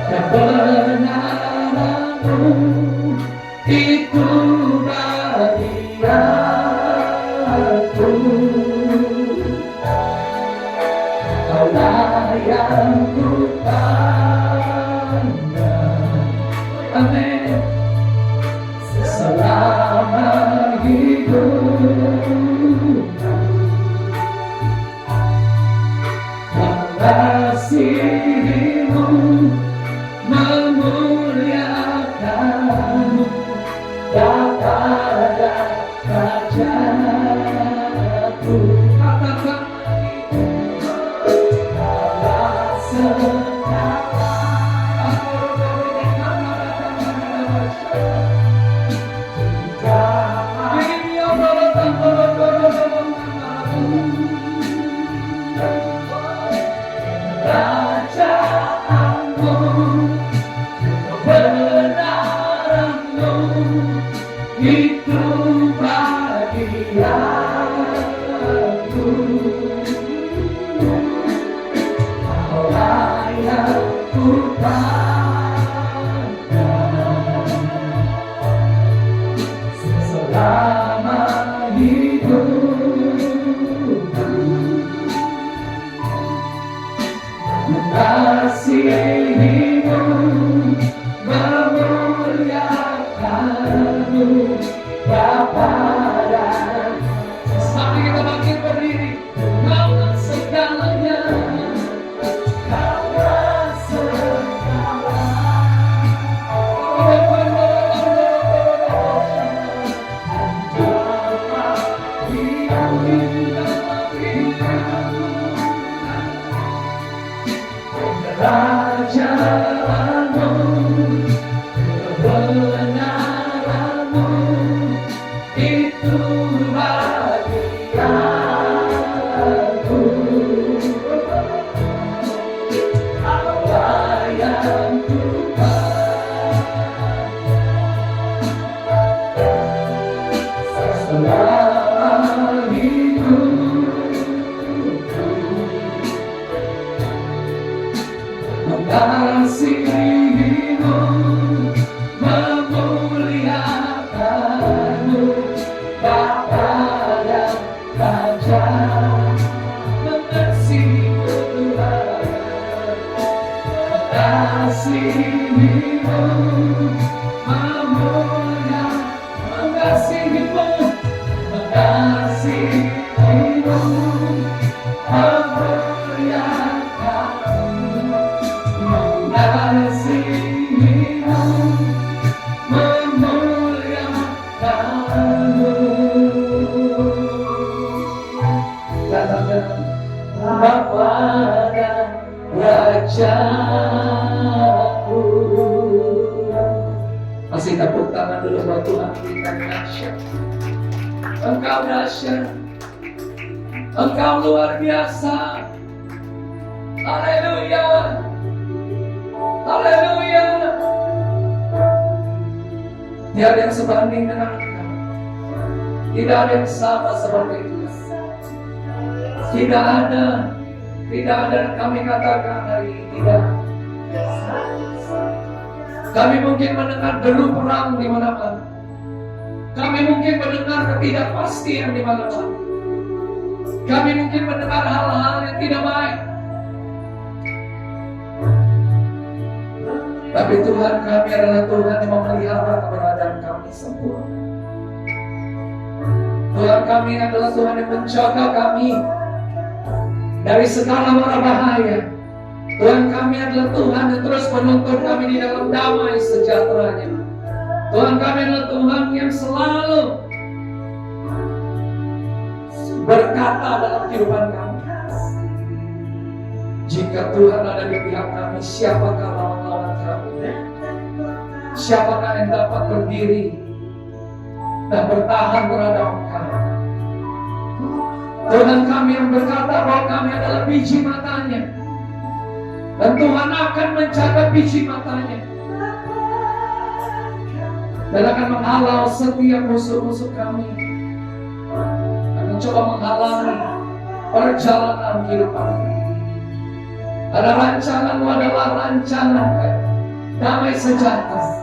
kebenaranmu, itu bagianku. Kaulah yang ku pandang, amin, selama hidupku. Mengasihimu, memuliakanmu, Bapa dan Rajaku. Katakan kaulah kerajaanmu, kebenaranmu, itu bagianku. Kaulah yang ku pandang selama hidupku. Mengasihimu, memuliakanmu, Bapa dan. Sampai kita bangkit berdiri. Kaulah segalanya, kaulah kerajaanmu, kebenaranmu, itu bagianku. Kaulah yang ku pandang selama hidupku. Mengasihimu, memuliakanmu, Bapa dan Raja. Mengasihimu Tuhan, mengasihimu, mengasihimu, mengasihimu, memuliakanmu, mengasihimu, memuliakanmu, Masih tepuk tangan dulu buat Tuhan kita dahsyat. Engkau dahsyat. Engkau luar biasa. Haleluya. Haleluya. Tiada yang sebanding dengan Engkau. Tidak ada yang sama seperti itu. Tidak ada yang kami katakan hari ini. Tidak. Kami mungkin mendengar deru perang di mana-mana. Kami mungkin mendengar ketidakpastian di mana-mana. Kami mungkin mendengar hal-hal yang tidak baik. Tapi Tuhan kami adalah Tuhan yang memelihara keberadaan kami sempurna. Tuhan kami adalah Tuhan yang menjaga kami dari segala mara bahaya. Tuhan kami adalah Tuhan yang terus menuntun kami di dalam damai sejahteranya. Tuhan kami adalah Tuhan yang selalu berkata dalam kehidupan kami. Jika Tuhan ada di pihak kami, siapakah lawan-lawan kami? Siapakah yang dapat berdiri dan bertahan terhadap Engkau? Tuhan kami yang berkata bahwa kami adalah biji matanya, dan Tuhan akan menjaga biji matanya dan akan menghalau setiap musuh-musuh kami dan mencoba menghalangi perjalanan kehidupan kami. Ada rancanganmu adalah rancangan damai sejahtera.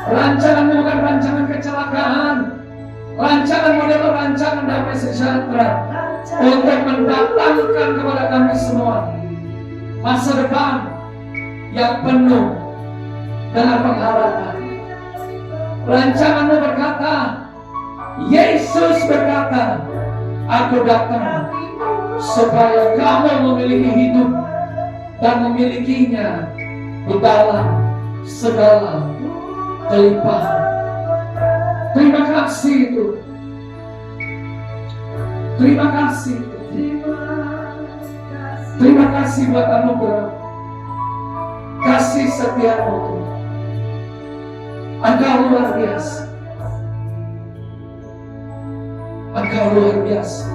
Rancanganmu bukan rancangan kecelakaan. Rancanganmu adalah rancangan damai sejahtera untuk mendatangkan kepada kami semua masa depan yang penuh dengan pengharapan. Rancanganmu berkata, Yesus berkata, aku datang supaya kamu memiliki hidup dan memilikinya di dalam segala kelimpahan. Terima kasih itu. Terima kasih itu. Terima kasih buat anugerah kasih setiamu Tuhan. Engkau luar biasa. Engkau luar biasa.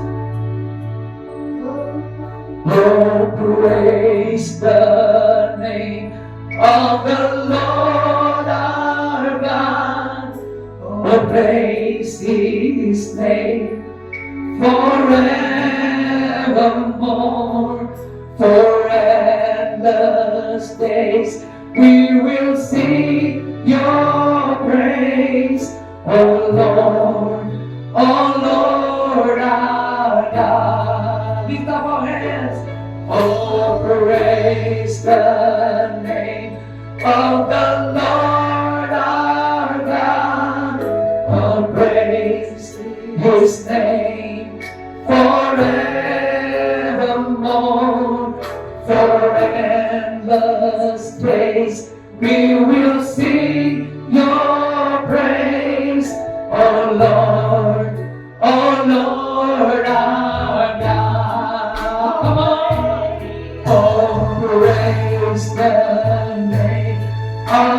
Oh, praise the name of the Lord our God. Oh, praise His name forevermore. For endless days we will sing your praise, oh Lord our God. Lift up our hands. Oh, praise the name of the Lord our God. Oh, praise His name forevermore. For endless days we will sing your praise, oh Lord our God. Come on. Oh, praise the name of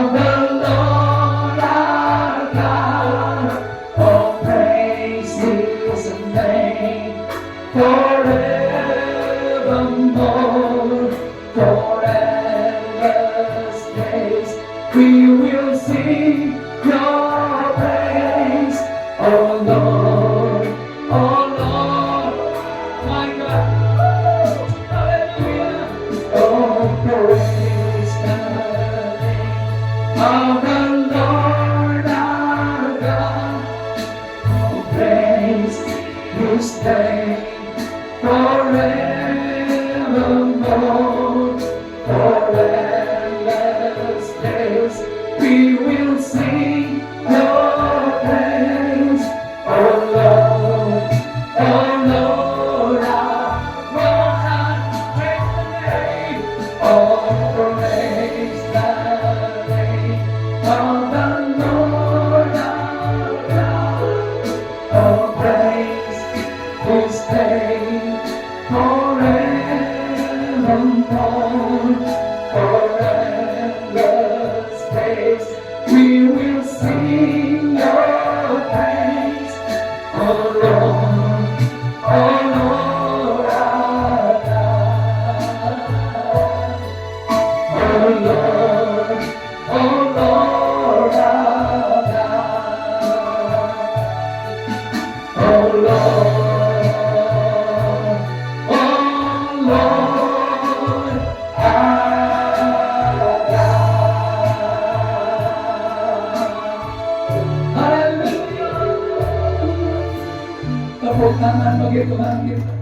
tepuk tangan bagi Tuhan kita.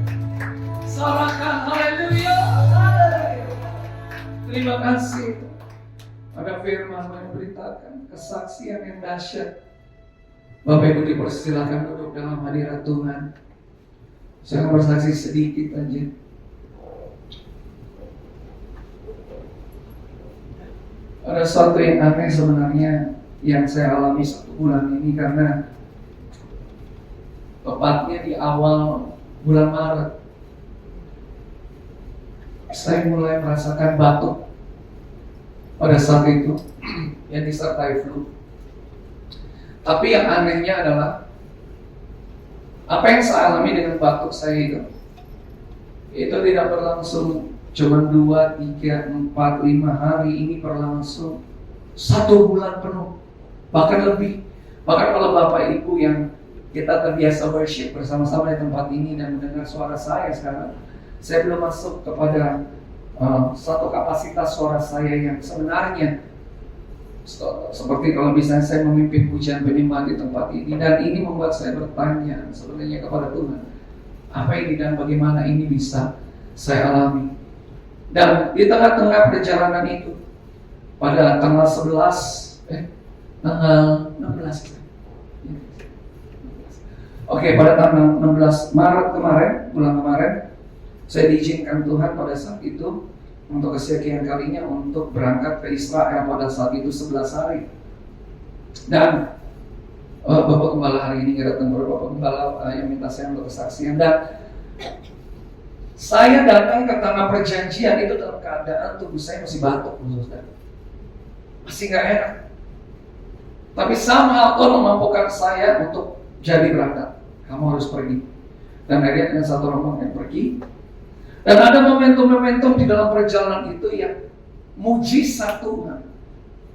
Sorakan haleluya. Terima kasih. Ada firman yang beritakan kesaksian yang dahsyat. Bapak Ibu dipersilakan duduk dalam hadirat Tuhan. Saya akan bersaksi sedikit aja. Ada sesuatu yang aneh sebenarnya yang saya alami 1 bulan ini, karena tepatnya di awal bulan Maret saya mulai merasakan batuk pada saat itu yang disertai flu. Tapi yang anehnya adalah apa yang saya alami dengan batuk saya itu tidak berlangsung cuma 2, 3, 4, 5 hari. Ini berlangsung 1 bulan penuh, bahkan lebih. Bahkan kalau Bapak Ibu yang kita terbiasa worship bersama-sama di tempat ini dan mendengar suara saya sekarang, saya belum masuk kepada satu kapasitas suara saya yang sebenarnya seperti kalau misalnya saya memimpin pujian penyembahan di tempat ini. Dan ini membuat saya bertanya sebenarnya kepada Tuhan, apa ini dan bagaimana ini bisa saya alami. Dan di tengah-tengah perjalanan itu, pada tanggal 16 pada tanggal 16 Maret kemarin, bulan kemarin, saya diizinkan Tuhan pada saat itu untuk kesekian kalinya untuk berangkat ke Israel pada saat itu 11 hari. Dan Bapak Gembala hari ini nggak datang, Bapak Gembala yang minta saya untuk kesaksian. Dan saya datang ke tanah perjanjian itu dalam keadaan tubuh saya masih batuk, masih nggak enak. Tapi somehow Tuhan memampukan saya untuk jadi berangkat. Kamu harus pergi. Dan akhirnya dengan satu rombongan yang pergi. Dan ada momentum-momentum di dalam perjalanan itu yang mujizat Tuhan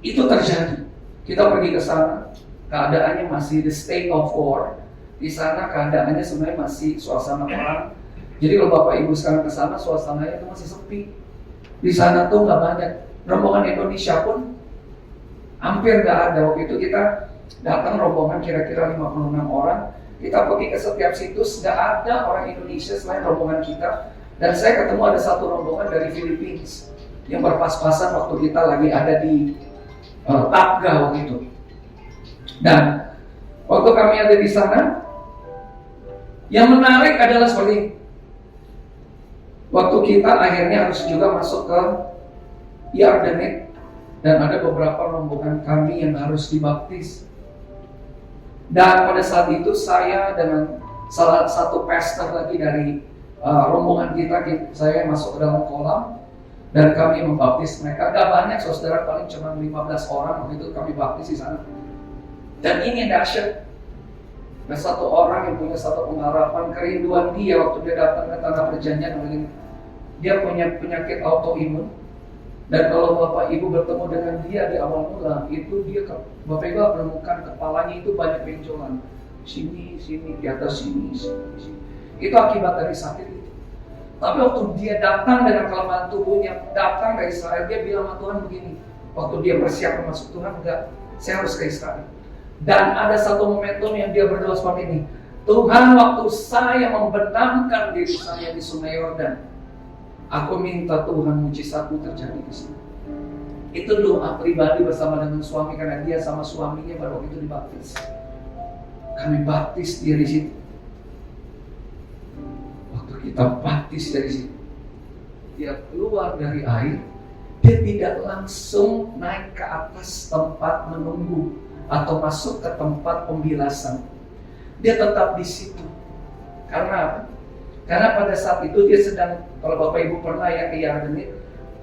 itu terjadi. Kita pergi ke sana, keadaannya masih the state of war. Di sana keadaannya sebenarnya masih suasana perang. Jadi kalau Bapak Ibu sekarang ke sana, suasananya itu masih sepi. Di sana tuh nggak banyak. Rombongan Indonesia pun hampir nggak ada. Waktu itu kita datang rombongan kira-kira 56 orang. Kita pergi ke setiap situs, nggak ada orang Indonesia selain rombongan kita. Dan saya ketemu ada satu rombongan dari Philippines yang berpas-pasan waktu kita lagi ada di Tapga waktu itu. Dan waktu kami ada di sana, yang menarik adalah seperti ini. Waktu kita akhirnya harus juga masuk ke Yardenit, dan ada beberapa rombongan kami yang harus dibaptis. Dan pada saat itu saya dengan salah satu pastor lagi dari rombongan kita, saya masuk ke dalam kolam dan kami membaptis mereka. Gak banyak saudara, paling cuma 15 orang waktu itu kami baptis di sana. Dan ini yang dahsyat. Nah, satu orang yang punya satu pengharapan, kerinduan dia waktu dia datang ke tanah perjanjian, dia punya penyakit autoimun. Dan kalau Bapak Ibu bertemu dengan dia di awal mula, itu dia Bapak Ibu menemukan kepalanya itu banyak benjolan. Sini, di atas sini. Itu akibat dari sakit itu. Tapi waktu dia datang dengan kelemahan tubuhnya, datang dari Israel, dia bilang sama Tuhan begini. Waktu dia bersiap masuk Tuhan, enggak, saya harus ke Israel. Dan ada satu momentum yang dia berdoa seperti ini. Tuhan, waktu saya membenamkan diri saya di Sungai Yordan, aku minta Tuhan mujizatmu terjadi di sini. Itu doa pribadi bersama dengan suami, karena dia sama suaminya baru waktu itu dibaptis. Kami baptis dia di situ. Waktu kita baptis dari situ, dia keluar dari air, dia tidak langsung naik ke atas tempat menunggu atau masuk ke tempat pembilasan. Dia tetap di situ. Karena apa? Karena pada saat itu dia sedang, kalau Bapak Ibu pernah ya ke Yardenit,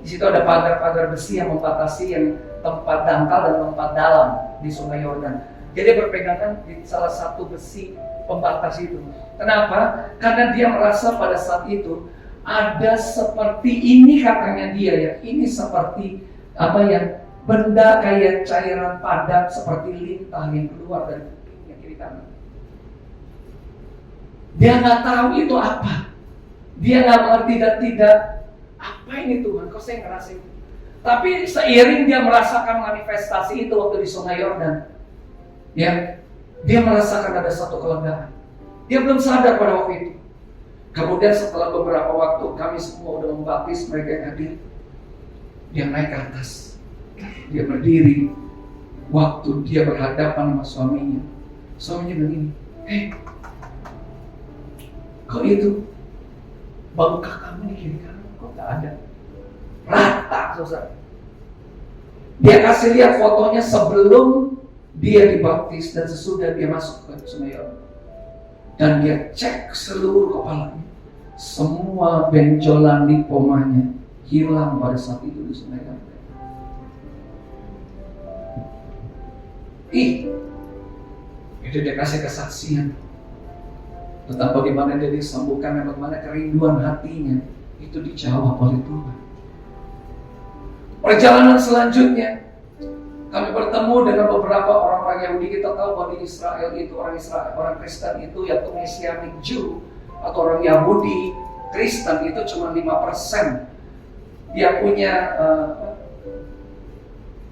di situ ada pagar-pagar besi yang membatasi yang tempat dangkal dan tempat dalam di Sungai Yordan. Jadi berpegangan di salah satu besi pembatas itu. Kenapa? Karena dia merasa pada saat itu ada seperti ini, katanya dia ya, ini seperti apa ya, benda kayak cairan padat seperti lintah yang keluar dari kupingnya kiri kanan. Dia nggak tahu itu apa. Dia nggak mengerti dan tidak. Apa ini Tuhan? Kok saya ngerasain? Tapi seiring dia merasakan manifestasi itu waktu di Sungai Yordan, ya, dia merasakan ada satu kelegaan. Dia belum sadar pada waktu itu. Kemudian setelah beberapa waktu kami semua udah membaptis mereka yang hadir. Dia naik ke atas. Dia berdiri. Waktu dia berhadapan sama suaminya. Suaminya bilang ini, kok itu? Bengkak kamu di kiri kanan kok gak ada? Rata, saudara. Dia kasih lihat fotonya sebelum dia dibaptis dan sesudah dia masuk ke Sumayon. Dan dia cek seluruh kepalanya. Semua benjolan lipomanya hilang pada saat itu di Sumayon. Itu dia kasih kesaksian tentang bagaimana dia disembuhkan dan bagaimana kerinduan hatinya itu dijawab oleh Tuhan. Perjalanan selanjutnya kami bertemu dengan beberapa orang-orang Yahudi. Kita tahu bahwa di Israel itu orang Kristen itu yaitu Messianic Jew atau orang Yahudi Kristen itu cuma 5%. Dia punya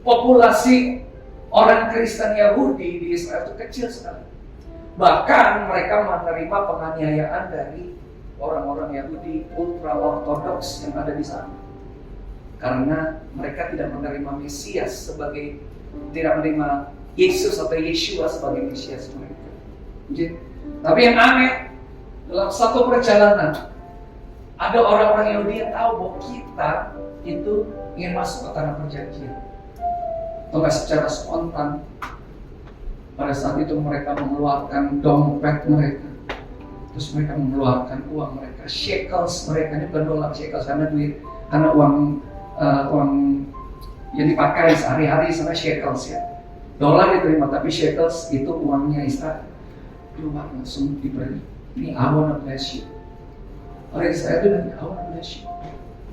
populasi orang Kristen Yahudi di Israel itu kecil sekali. Bahkan mereka menerima penganiayaan dari orang-orang Yahudi ultra ortodoks yang ada di sana. Karena mereka tidak menerima Mesias sebagai, tidak menerima Yesus atau Yeshua sebagai Mesias mereka. Tapi yang aneh, dalam satu perjalanan ada orang-orang Yahudi yang tahu bahwa kita itu ingin masuk ke tanah perjanjian. Atau secara spontan pada saat itu mereka mengeluarkan dompet mereka, terus mereka mengeluarkan uang mereka, shekels mereka. Ini bukan dolar, shekels karena duit, karena uang yang dipakai sehari-hari sama shekels ya. Dolar diterima, tapi shekels itu uangnya Israel. Keluar langsung diberi. Ini I wanna bless you. Orang Israel itu bilang, I wanna bless you.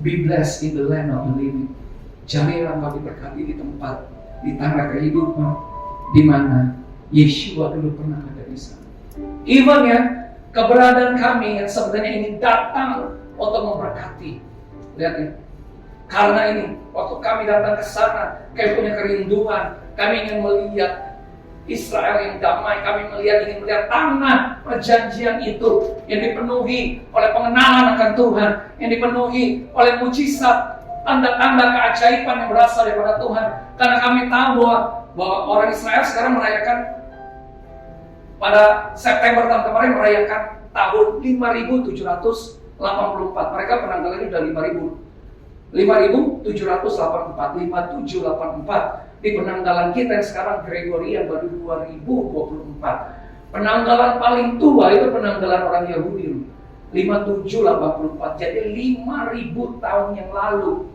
Be blessed in the land of the living. Jadilah kau diberkati di tempat, di tanah kehidupan, di mana Yeshua dulu pernah ada di sana. Even ya, keberadaan kami yang sebenarnya ingin datang untuk memberkati. Lihat ya, karena ini, waktu kami datang ke sana, kami punya kerinduan, kami ingin melihat Israel yang damai, kami ingin melihat tanah perjanjian itu yang dipenuhi oleh pengenalan akan Tuhan, yang dipenuhi oleh mujizat, tanda-tanda keajaiban yang berasal daripada Tuhan. Karena kami tahu bahwa orang Israel sekarang merayakan pada September tahun kemarin merayakan tahun 5784. Mereka penanggalannya sudah 5784 di penanggalan kita yang sekarang Gregorian baru 2024. Penanggalan paling tua itu penanggalan orang Yahudi 5784. Jadi 5000 tahun yang lalu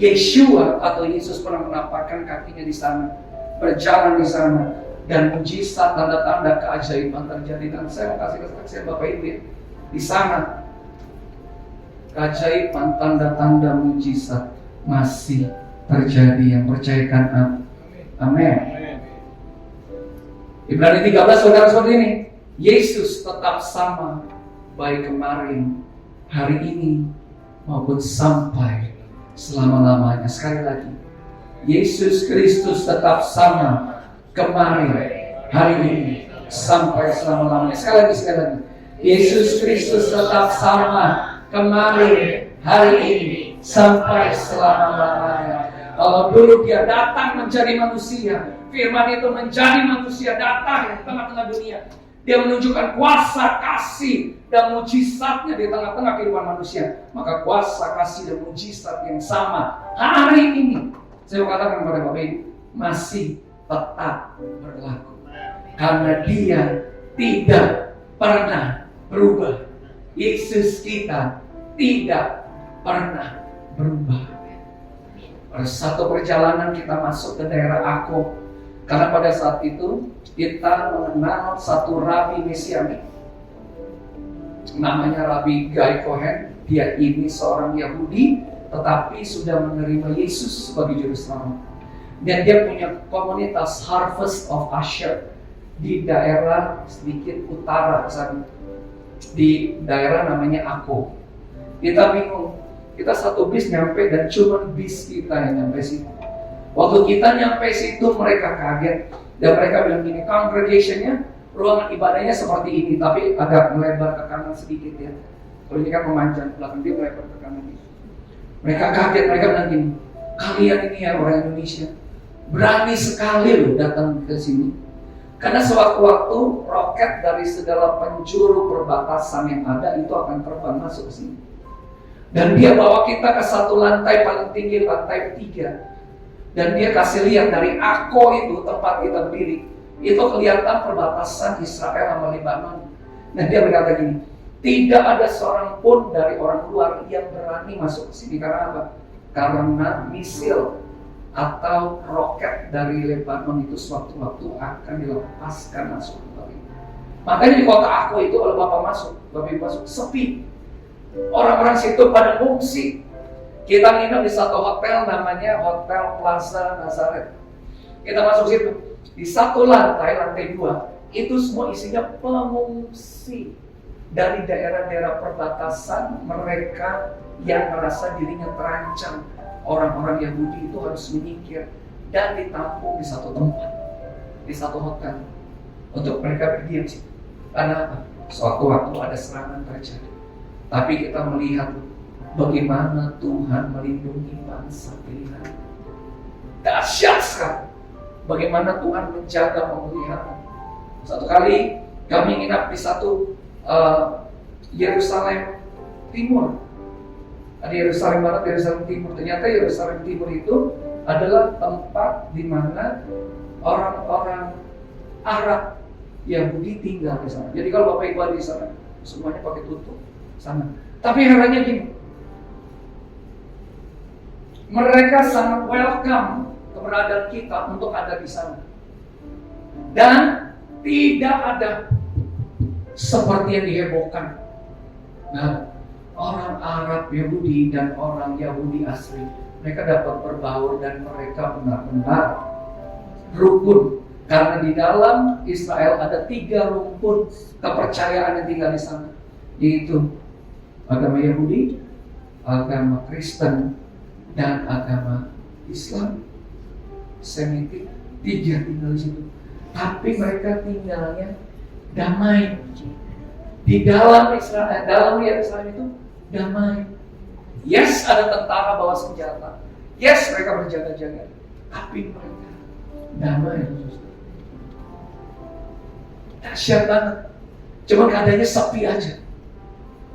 Yeshua atau Yesus pernah menampakkan kakinya di sana, berjalan di sana, dan mujizat, tanda-tanda keajaiban terjadi. Dan saya mau kasih kesaksian Bapak Ibu ya, di sana keajaiban, tanda-tanda mujizat masih terjadi. Yang percayakan amin. Ibrani 13 saudara seperti ini. Yesus tetap sama baik kemarin, hari ini maupun sampai selama-lamanya. Sekali lagi, Yesus Kristus tetap sama kemarin, hari ini, sampai selama-lamanya. Sekali lagi, Yesus Kristus tetap sama kemarin, hari ini, sampai selama-lamanya. Kalau dulu dia datang menjadi manusia, firman itu menjadi manusia, datang di tengah-tengah dunia. Dia menunjukkan kuasa, kasih, dan mujizatnya di tengah-tengah kehidupan manusia. Maka kuasa, kasih, dan mujizat yang sama hari ini, saya katakan kepada Bapak Ibu, masih tetap berlaku. Karena dia tidak pernah berubah. Yesus kita tidak pernah berubah. Pada satu perjalanan kita masuk ke daerah Akko. Karena pada saat itu kita mengenal satu rabi Mesianik, namanya Rabi Guy Cohen. Dia ini seorang Yahudi, tetapi sudah menerima Yesus sebagai juru selamat. Dan dia punya komunitas Harvest of Asher di daerah sedikit utara sana, di daerah namanya Akko. Kita bingung, kita satu bis nyampe dan cuma bis kita yang nyampe situ. Waktu kita nyampe situ mereka kaget dan mereka bilang gini, congregation-nya ruangan ibadahnya seperti ini, tapi agak melebar ke kanan sedikit ya. Kalau ini kan memanjang ke belakang, dia melebar ke kanan gitu. Mereka kaget, mereka bilang gini, kalian ini ya orang Indonesia, berani sekali loh datang ke sini. Karena sewaktu-waktu roket dari segala penjuru perbatasan yang ada itu akan terbang masuk ke sini. Dan dia bawa kita ke satu lantai paling tinggi, lantai 3. Dan dia kasih lihat dari Akko itu tempat kita berdiri, itu kelihatan perbatasan Israel sama Lebanon. Dan dia berkata gini, tidak ada seorang pun dari orang luar yang berani masuk ke sini. Karena apa? Karena misil atau roket dari Lebanon itu sewaktu-waktu akan dilepaskan masuk kembali. Makanya di kota Akko itu kalau Bapak masuk sepi. Orang-orang situ pada ngungsi. Kita nginep di satu hotel namanya Hotel Plaza Nazaret. Kita masuk situ. Di satu lantai 2, itu semua isinya pengungsi dari daerah-daerah perbatasan, mereka yang merasa dirinya terancam. Orang-orang Yahudi itu harus menyingkir dan ditampung di satu tempat, di satu hotel, untuk mereka berdiam situ. Karena apa? Sewaktu-waktu ada serangan terjadi. Tapi kita melihat bagaimana Tuhan melindungi bangsa pilihan. Dahsyat sekali. Bagaimana Tuhan menjaga, memelihara. Satu kali kami nginap di satu Yerusalem Timur. Ada Yerusalem Barat, Yerusalem Timur. Ternyata Yerusalem Timur itu adalah tempat di mana orang-orang Arab Yahudi tinggal di sana. Jadi kalau Bapak Ibu ada di sana, semuanya pakai tutup sana. Tapi herannya gini, mereka sangat welcome keberadaan kita untuk ada di sana. Dan tidak ada seperti yang dihebohkan. Nah, orang Arab Yahudi dan orang Yahudi asli, mereka dapat berbaur dan mereka benar-benar rukun. Karena di dalam Israel ada 3 rumpun kepercayaan yang tinggal di sana, yaitu agama Yahudi, agama Kristen, dan agama Islam. Semitik, 3 tinggal di situ. Tapi mereka tinggalnya damai. Di dalam Israel, dalam Yerusalem itu damai. Yes, ada tentara bawa senjata. Yes, mereka berjaga-jaga. Tapi mereka damai. Dahsyat banget. Cuma keadaannya sepi aja.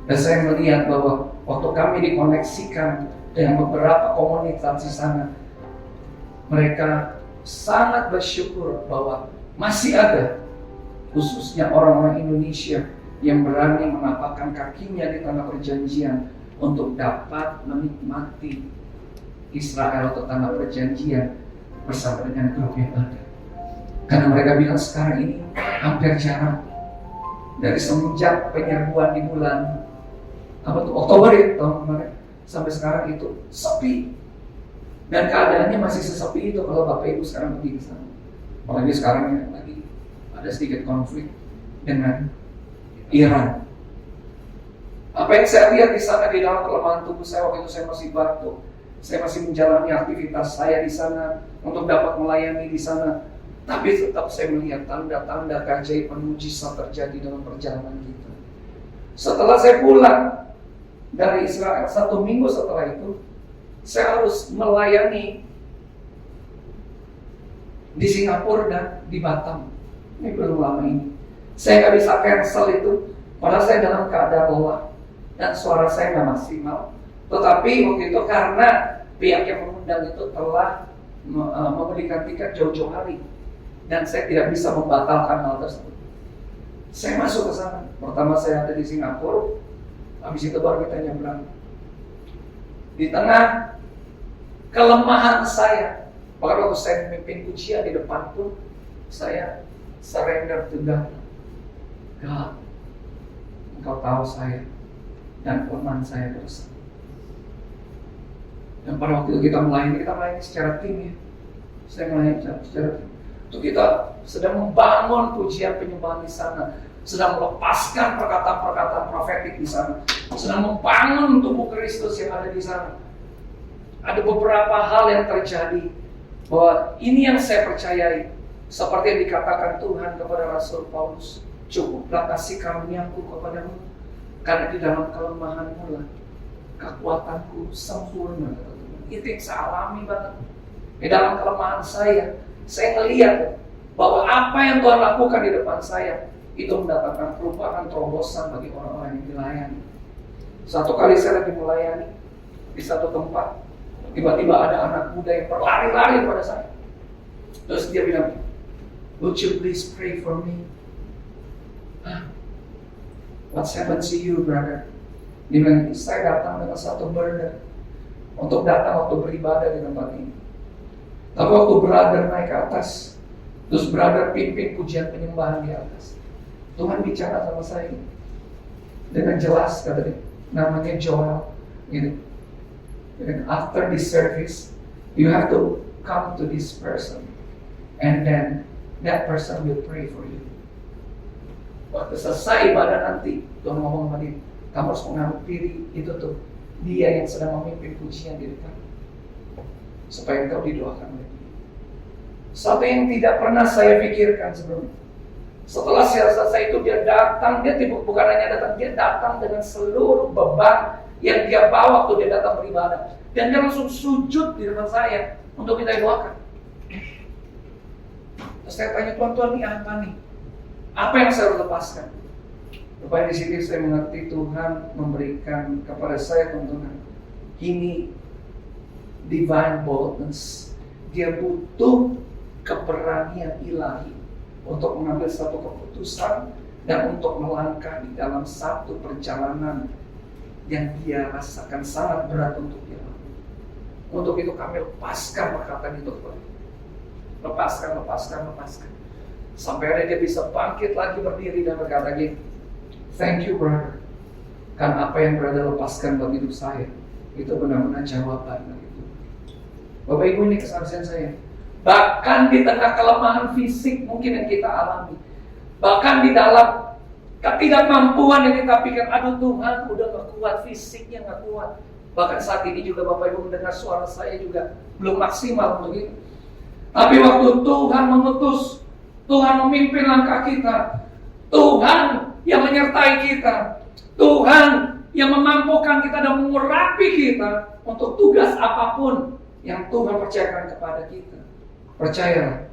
Dan saya melihat bahwa waktu kami dikoneksikan dengan beberapa komunitas di sana, mereka sangat bersyukur bahwa masih ada, khususnya orang-orang Indonesia yang berani menapakkan kakinya di tanah perjanjian untuk dapat menikmati Israel atau tanah perjanjian bersama dengan grup yang ada. Karena mereka bilang sekarang ini hampir jarang. Dari semenjak penyerbuan di bulan Oktober ya, tahun kemarin sampai sekarang itu sepi. Dan keadaannya masih sesepi itu kalau Bapak Ibu sekarang pergi ke sana. Apalagi sekarang ya, lagi ada sedikit konflik dengan Iran. Apa yang saya lihat di sana di dalam kelemahan tubuh saya waktu itu, saya masih batuk. Saya masih menjalani aktivitas saya di sana untuk dapat melayani di sana. Tapi tetap saya melihat tanda-tanda keajaiban mujizat terjadi dalam perjalanan kita. Setelah saya pulang dari Israel, 1 minggu setelah itu, saya harus melayani di Singapura dan di Batam. Ini belum lama ini. Saya nggak bisa cancel itu, padahal saya dalam keadaan lelah dan suara saya nggak maksimal. Tetapi waktu itu karena pihak yang mengundang itu telah memberikan tiket jauh-jauh hari, dan saya tidak bisa membatalkan hal tersebut. Saya masuk ke sana. Pertama saya ada di Singapura, habis itu baru kita nyebrang. Di tengah kelemahan saya, bahkan waktu saya memimpin ujian di depan pun, saya surrender to God. God, Engkau tahu saya dan kelemahan saya bersama. Dan pada waktu itu kita melayani secara tim ya. Saya melayani secara tim. Itu kita sedang membangun pujian penyembahan di sana, sedang melepaskan perkataan-perkataan profetik di sana, sedang membangun tubuh Kristus yang ada di sana. Ada beberapa hal yang terjadi bahwa ini yang saya percayai. Seperti yang dikatakan Tuhan kepada Rasul Paulus, cukuplah kasih karuniaku kepadamu, karena di dalam kelemahanmu lah kekuatanku sempurna. Itu yang saya alami banget. Di dalam kelemahan saya melihat bahwa apa yang Tuhan lakukan di depan saya itu mendatangkan perubahan terobosan bagi orang-orang yang dilayani. Satu kali saya lagi melayani di satu tempat, tiba-tiba ada anak muda yang berlari-lari pada saya. Terus dia bilang, "Would you please pray for me?" What's happened to you, brother? Dia bilang, saya datang dengan satu burden untuk datang waktu beribadah di tempat ini. Tapi waktu brother naik ke atas, terus brother pimpin pujian penyembahan di atas, Tuhan bicara sama saya dengan jelas, kata dia, namanya Joel, gitu. And after this service, you have to come to this person, and then that person will pray for you. Waktu selesai ibadah nanti, Tuhan ngomong sama dia, kamu harus menghampiri itu tuh, dia yang sedang memimpin pujian di depan, supaya engkau didoakan oleh dia. Satu yang tidak pernah saya pikirkan sebelumnya, setelah saya selesai itu dia datang, dia bukan hanya datang, dia datang dengan seluruh beban yang dia bawa waktu dia datang beribadah, dan dia langsung sujud di depan saya untuk minta doakan. Terus saya tanya, Tuhan, ini apa nih? Apa yang saya harus lepaskan? Supaya di sini saya mengerti Tuhan memberikan kepada saya tuntunan. Ini divine boldness. Dia butuh keberanian ilahi untuk mengambil satu keputusan dan untuk melangkah di dalam satu perjalanan yang dia rasakan sangat berat untuk dia. Untuk itu kami lepaskan perkataan itu kepada dia. Lepaskan. Sampai ada dia bisa bangkit lagi berdiri dan berkata gini, "Thank you, brother. Karena apa yang brother lepaskan buat hidup saya, itu benar-benar jawaban dari itu." Bapak Ibu, ini kesaksian saya. Bahkan di tengah kelemahan fisik mungkin yang kita alami, bahkan di dalam ketidakmampuan yang kita pikir, aduh Tuhan udah gak kuat, fisiknya gak kuat. Bahkan saat ini juga Bapak Ibu mendengar suara saya juga belum maksimal untuk itu. Tapi waktu Tuhan mengutus, Tuhan memimpin langkah kita, Tuhan yang menyertai kita, Tuhan yang memampukan kita dan mengurapi kita untuk tugas apapun yang Tuhan percayakan kepada kita. Percayalah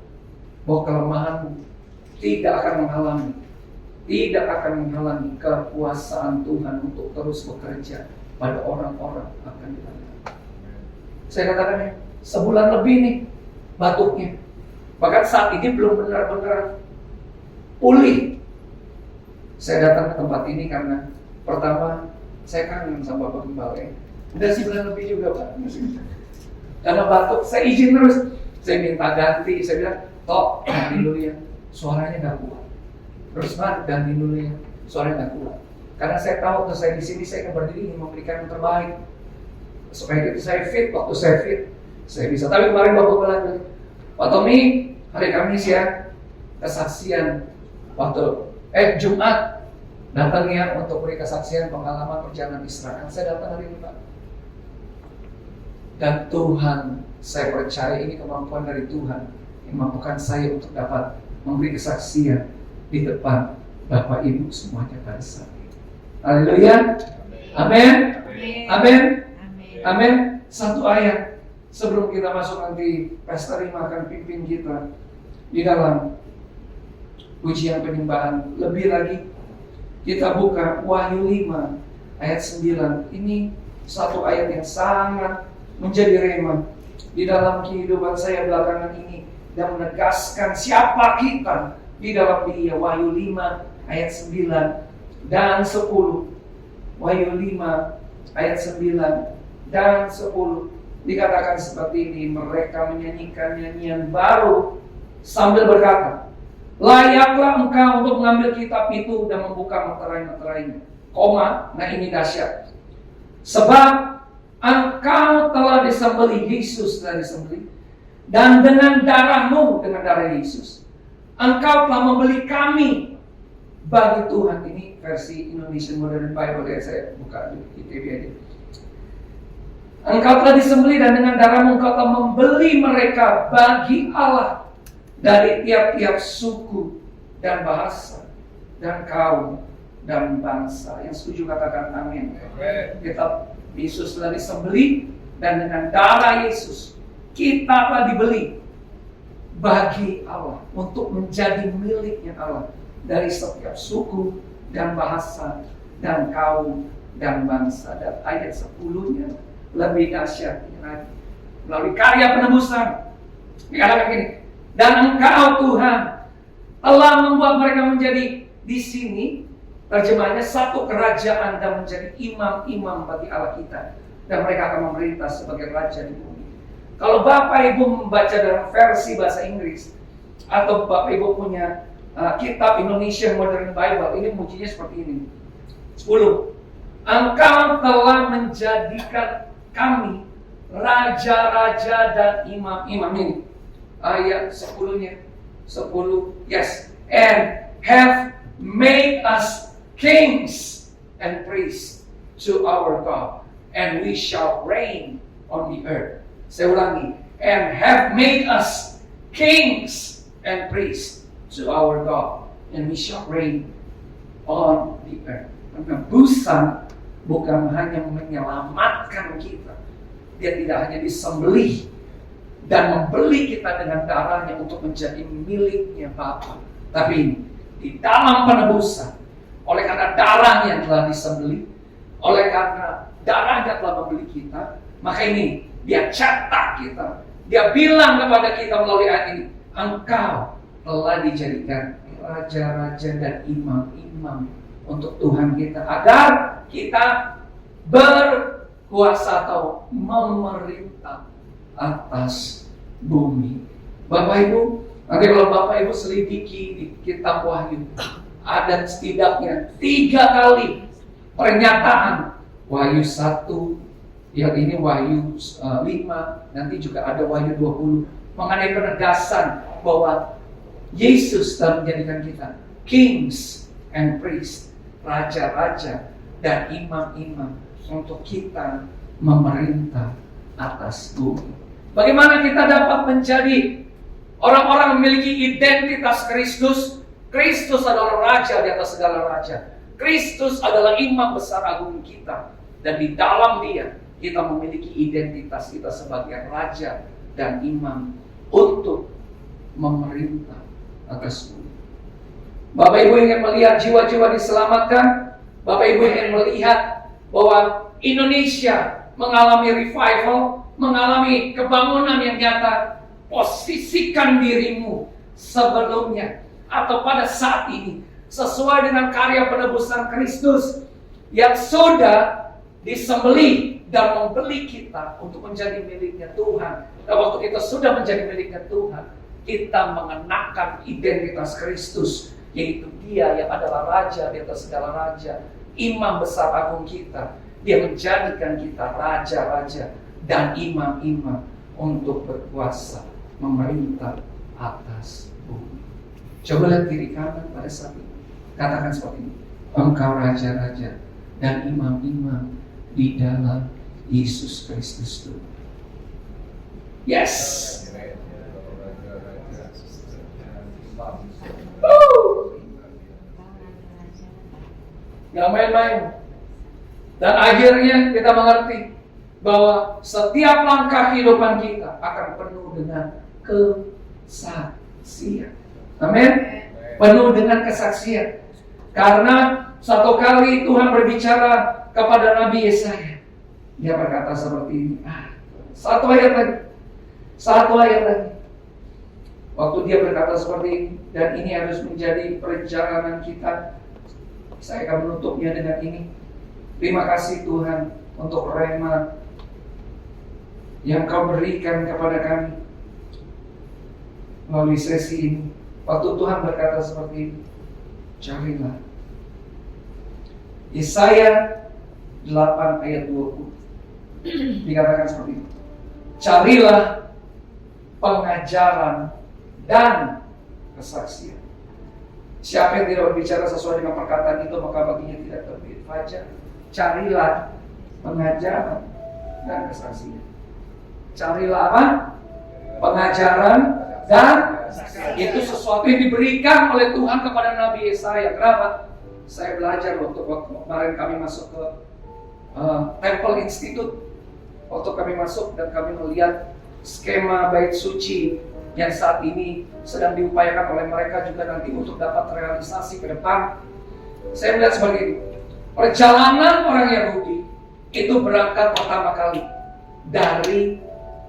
bahwa kelemahanmu tidak akan menghalangi kekuasaan Tuhan untuk terus bekerja pada orang-orang akan dilayani. Saya katakan ya, sebulan lebih nih batuknya. Bahkan saat ini belum benar-benar pulih. Saya datang ke tempat ini karena pertama saya kangen sama Bapak Gembala. Udah sebulan lebih juga Pak. Karena batuk, saya izin terus. Saya minta ganti, saya bilang, "Tok, ganti dulu ya, suaranya nggak kuat." Terus Mat, ganti dulu ya, suaranya nggak kuat. Karena saya tahu waktu saya di sini saya akan berdiri memberikan yang terbaik. Supaya itu saya fit, waktu saya fit, saya bisa. Tapi kemarin Bapak bilang, "Pak Tommy, hari Kamis ya, kesaksian waktu Jumat datang ya untuk beri kesaksian pengalaman perjalanan Israel." Saya datang hari ini Pak. Dan Tuhan, saya percaya ini kemampuan dari Tuhan yang mampukan saya untuk dapat memberi kesaksian di depan Bapak Ibu semuanya pada saat ini. Haleluya. Amin. Amin. Amin. Satu ayat sebelum kita masuk nanti Pastor Rima akan pimpin kita di dalam pujian penyembahan. Lebih lagi kita buka Wahyu 5 ayat 9. Ini satu ayat yang sangat menjadi rema di dalam kehidupan saya belakangan ini dan menegaskan siapa kita di dalam Dia. Wahyu 5 ayat 9 dan 10. Wahyu 5 ayat 9 dan 10 dikatakan seperti ini, mereka menyanyikan nyanyian baru sambil berkata, "Layaklah engkau untuk mengambil kitab itu dan membuka meterai-meterainya." Koma, nah ini dahsyat. "Sebab engkau telah disembelih," Yesus telah disembelih, "dan dengan darahmu," dengan darah Yesus, "engkau telah membeli kami bagi Tuhan." Ini versi Indonesian Modern Bible ya, saya buka di ITB aja. "Engkau telah disembelih dan dengan darahmu engkau telah membeli mereka bagi Allah dari tiap-tiap suku dan bahasa dan kaum dan bangsa. Yang setuju katakan amin. Kita Yesus telah disembelih, dan dengan darah Yesus kita telah dibeli bagi Allah untuk menjadi miliknya Allah dari setiap suku dan bahasa dan kaum dan bangsa. Dan ayat 10-nya lebih dahsyat lagi. Melalui karya penebusan dikatakan gini, dan Engkau Tuhan telah membuat mereka menjadi, di sini terjemahnya, satu kerajaan dan menjadi imam-imam bagi Allah kita, dan mereka akan memerintah sebagai raja di bumi. Kalau Bapak Ibu membaca dalam versi bahasa Inggris, atau Bapak Ibu punya kitab Indonesian Modern Bible, ini mujinya seperti ini. 10. Engkau telah menjadikan kami raja-raja dan imam-imam. Ini ayat 10-nya. 10, yes. And have made us kings and priests to our God, and we shall reign on the earth. Saya ulangi. And have made us kings and priests to our God, and we shall reign on the earth. Penebusan bukan hanya menyelamatkan kita. Dia tidak hanya disembelih dan membeli kita dengan darahnya untuk menjadi miliknya Bapa. Tapi di dalam penebusan, oleh karena darahnya telah disembelih, oleh karena darahnya telah membeli kita, maka ini dia cetak kita. Dia bilang kepada kita melalui ayat ini, engkau telah dijadikan raja-raja dan imam-imam untuk Tuhan kita, agar kita berkuasa atau memerintah atas bumi. Bapak Ibu, nanti kalau Bapak Ibu selidiki di kitab Wahyu, ada setidaknya 3 kali pernyataan. Wahyu 1, yang ini Wahyu 5, nanti juga ada Wahyu 20, mengenai penegasan bahwa Yesus telah menjadikan kita kings and priests, raja-raja dan imam-imam untuk kita memerintah atas bumi. Bagaimana kita dapat menjadi orang-orang memiliki identitas Kristus? Kristus adalah raja di atas segala raja. Kristus adalah imam besar agung kita. Dan di dalam dia, kita memiliki identitas kita sebagai raja dan imam untuk memerintah atas bumi. Bapak Ibu ingin melihat jiwa-jiwa diselamatkan? Bapak Ibu ingin melihat bahwa Indonesia mengalami revival, mengalami kebangunan yang nyata? Posisikan dirimu sebelumnya atau pada saat ini sesuai dengan karya penebusan Kristus yang sudah disembelih dan membeli kita untuk menjadi miliknya Tuhan. Dan waktu kita sudah menjadi miliknya Tuhan, kita mengenakan identitas Kristus, yaitu Dia yang adalah Raja di atas segala raja, Imam besar agung kita. Dia menjadikan kita raja-raja dan imam-imam untuk berkuasa memerintah atas bumi. Coba lihat kiri kanan pada saat ini. Katakan seperti ini, engkau raja-raja dan imam-imam di dalam Yesus Kristus Tuhan. Yes. Gak main-main. Dan akhirnya kita mengerti bahwa setiap langkah kehidupan kita akan penuh dengan kesaksian. Amin. Penuh dengan kesaksian. Karena satu kali Tuhan berbicara kepada Nabi Yesaya. Dia berkata seperti ini. Satu ayat lagi. Waktu dia berkata seperti ini, dan ini harus menjadi perjalanan kita. Saya akan menutupnya dengan ini. Terima kasih Tuhan untuk rema yang Kau berikan kepada kami melalui sesi ini. Waktu Tuhan berkata seperti ini, carilah. Yesaya 8 ayat 20 dikatakan seperti ini, carilah pengajaran dan kesaksian. Siapa yang tidak berbicara sesuai dengan perkataan itu, maka baginya tidak terbit fajar. Carilah pengajaran dan kesaksian. Carilah apa? Pengajaran dan itu sesuatu yang diberikan oleh Tuhan kepada Nabi Yesaya. Kenapa? Saya belajar waktu kemarin kami masuk ke Temple Institute. Waktu kami masuk dan kami melihat skema bait suci yang saat ini sedang diupayakan oleh mereka juga nanti untuk dapat realisasi ke depan. Saya melihat sebagai ini. Perjalanan orang Yahudi itu berangkat pertama kali dari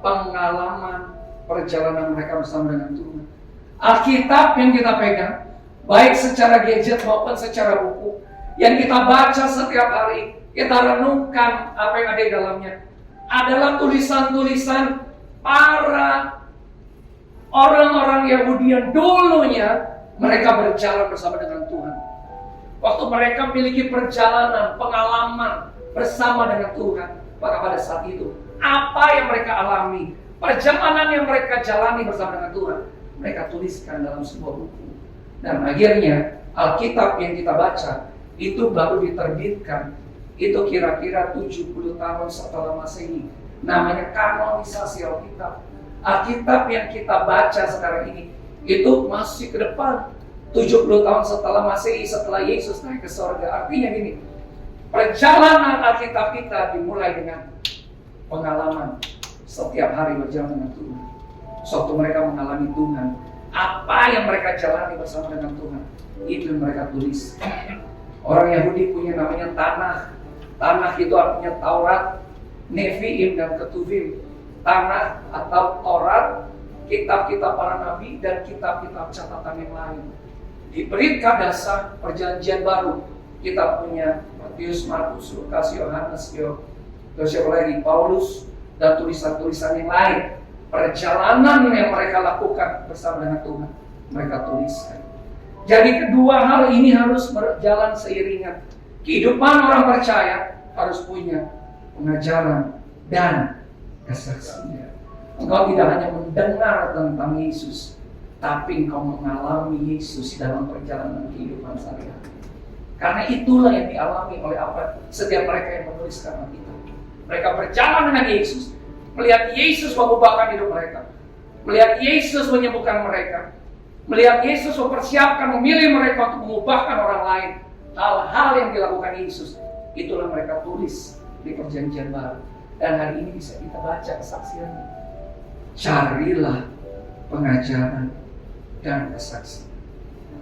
pengalaman perjalanan mereka bersama dengan Tuhan. Alkitab yang kita pegang, baik secara gadget maupun secara buku, yang kita baca setiap hari, kita renungkan apa yang ada di dalamnya, adalah tulisan-tulisan para orang-orang Yahudi yang dulunya mereka berjalan bersama dengan Tuhan. Waktu mereka memiliki perjalanan, pengalaman bersama dengan Tuhan, maka pada saat itu, apa yang mereka alami, perjalanan yang mereka jalani bersama dengan Tuhan, mereka tuliskan dalam sebuah buku. Dan akhirnya, Alkitab yang kita baca, itu baru diterbitkan, itu kira-kira 70 tahun setelah Masehi. Namanya kanonisasi Alkitab. Alkitab yang kita baca sekarang ini, itu masih ke depan. 70 tahun setelah Masehi, setelah Yesus naik ke surga. Artinya gini, perjalanan Alkitab kita dimulai dengan pengalaman setiap hari berjalan dengan Tuhan. Suatu mereka mengalami Tuhan, apa yang mereka jalani bersama dengan Tuhan, itu yang mereka tulis. Orang Yahudi punya namanya Tanakh. Tanakh itu artinya Taurat, Nevi'im dan Ketuvim. Tanakh atau Taurat, kitab-kitab para nabi dan kitab-kitab catatan yang lain. Di Brit Kadasa Perjanjian Baru kita punya Matius, Markus, Lukas, Yohanes, terus siapa lagi? Paulus dan tulisan-tulisan yang lain. Perjalanan yang mereka lakukan bersama dengan Tuhan, mereka tuliskan. Jadi kedua hal ini harus berjalan seiringan. Kehidupan orang percaya harus punya pengajaran dan kesaksian. Engkau tidak hanya mendengar tentang Yesus, tapi engkau mengalami Yesus dalam perjalanan kehidupan sehari-hari. Karena itulah yang dialami oleh setiap mereka yang menuliskan Alkitab. Mereka berjalan dengan Yesus, melihat Yesus mengubahkan hidup mereka, melihat Yesus menyembuhkan mereka, melihat Yesus mempersiapkan, memilih mereka untuk mengubahkan orang lain. Hal-hal yang dilakukan Yesus, itulah mereka tulis di Perjanjian Baru. Dan hari ini bisa kita baca kesaksiannya. Carilah pengajaran dan kesaksian.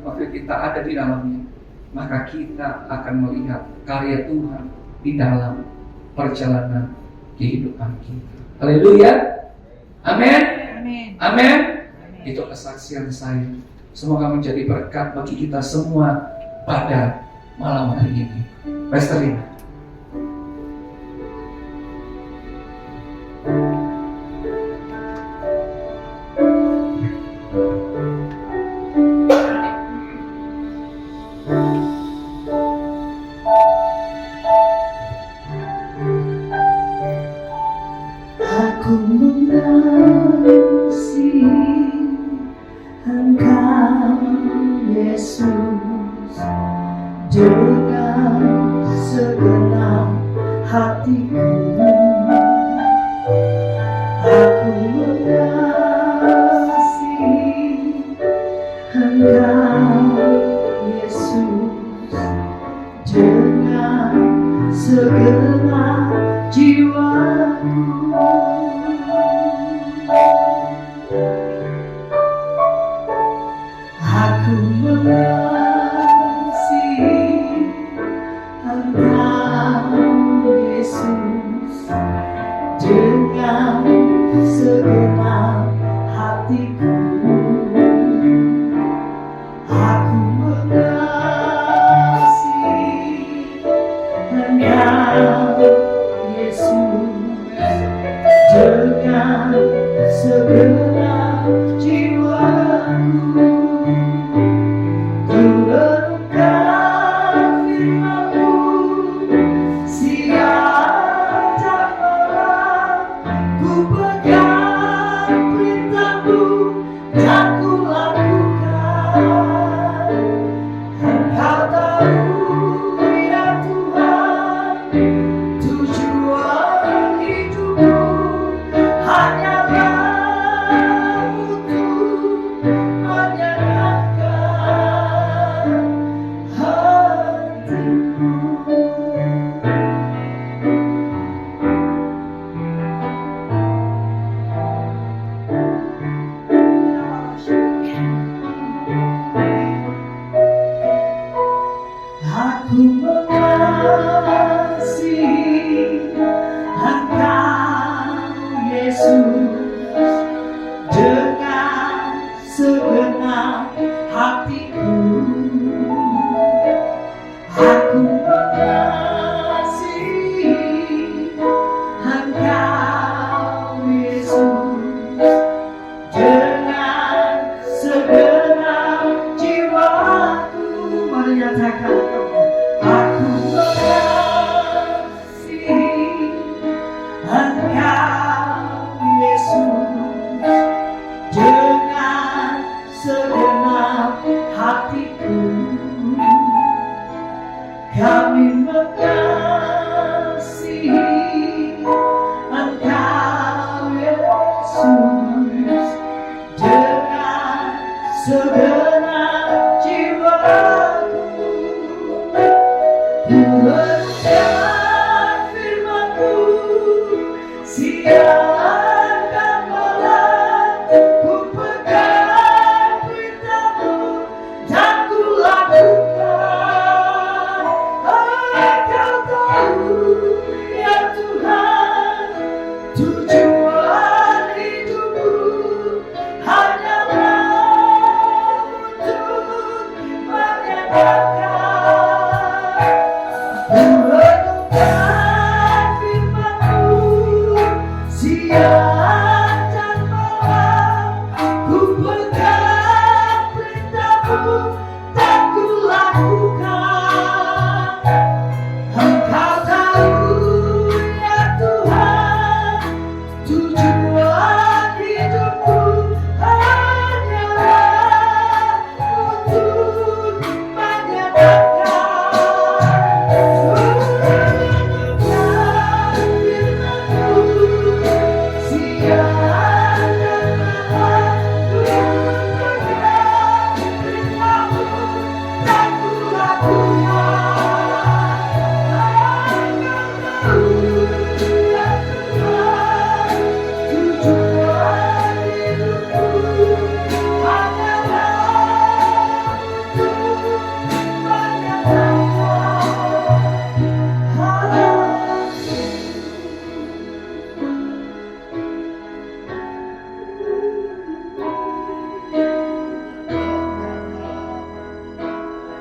Waktu kita ada di dalamnya, maka kita akan melihat karya Tuhan di dalam perjalanan kehidupan kita. Haleluya. Amin. Amin. Itu kesaksian saya. Semoga menjadi berkat bagi kita semua pada malam hari ini. Pastor Lina. Aku mengasihi Engkau Yesus dengan segenap hatiku. Aku mengasihi Engkau Yesus dengan segenap jiwaku. Aku mengasihi Engkau Yesus dengan segenap hatiku. Aku mengasihi Engkau Yesus dengan segenap jiwaku. Ku nyatakan aku mengasihi Engkau Yesus dengan segenap hatiku. Kami mengasihi Engkau Yesus dengan segenap jiwaku. Ku renungkan firman-Mu siang dan malam, ku pegang perintah-Mu dan ku lakukan. Engkau tahu ya Tuhan, tujuan hidupku hanyalah untuk menyenangkan. Ku renungkan firman-Mu siang dan malam, ku pegang perintah-Mu dan ku lakukan. Engkau tahu ya Tuhan, tujuan hidupku hanyalah untuk menyenangkan. Ku renungkan firman-Mu siang dan malam, ku pegang perintah-Mu dan ku lakukan. Engkau tahu ya Tuhan, tujuan hidupku hanyalah untuk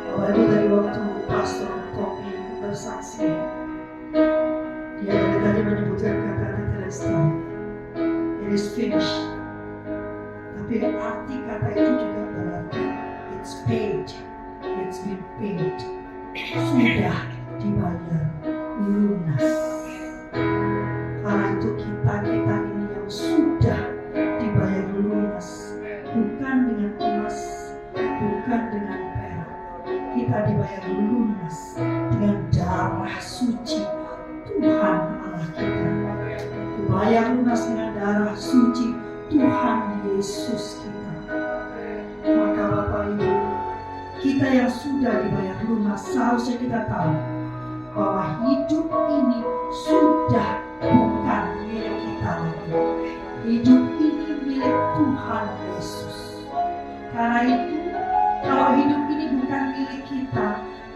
Bapak Ibu, dari waktu Pastor Tommy bersaksi, dia dari tadi menyebutkan kata tetelestai, it is finished. Tapi arti kata itu juga berarti it's paid, it's been paid, sudah dibayar lunas. Karena itu kita ini yang sudah dibayar lunas, bukan dengan emas, bukan dengan perak. Kita dibayar lunas dengan darah suci Tuhan Allah kita. Dibayar lunas dengan darah suci Tuhan Yesus kita. Maka Bapak Ibu, kita yang sudah dibayar lunas, seharusnya kita tahu bahwa hidup ini sudah bukan milik kita lagi. Hidup ini milik Tuhan Yesus. Karena itu, kalau hidup ini bukan milik kita,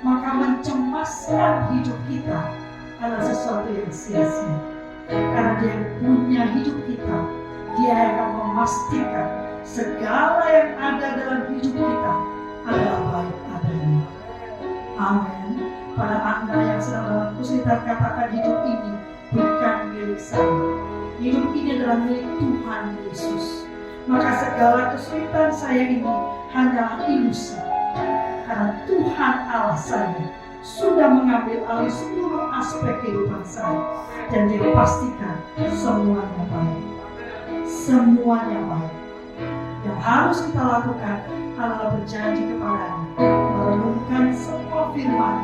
maka mencemaskan hidup kita adalah sesuatu yang sia-sia. Karena Dia yang punya hidup kita, Dia yang akan memastikan segala yang ada dalam hidup kita adalah baik adanya. Amin. Pada Anda yang sedang dalam kesulitan, katakan hidup ini bukan milik saya. Hidup ini adalah milik Tuhan Yesus. Maka segala kesulitan saya ini hanyalah ilusi. Karena Tuhan Allah saya sudah mengambil alih seluruh aspek kehidupan saya. Dan Dia pastikan semuanya baik. Semuanya baik. Yang harus kita lakukan adalah berjanji kepadanya, merenungkan semua firman,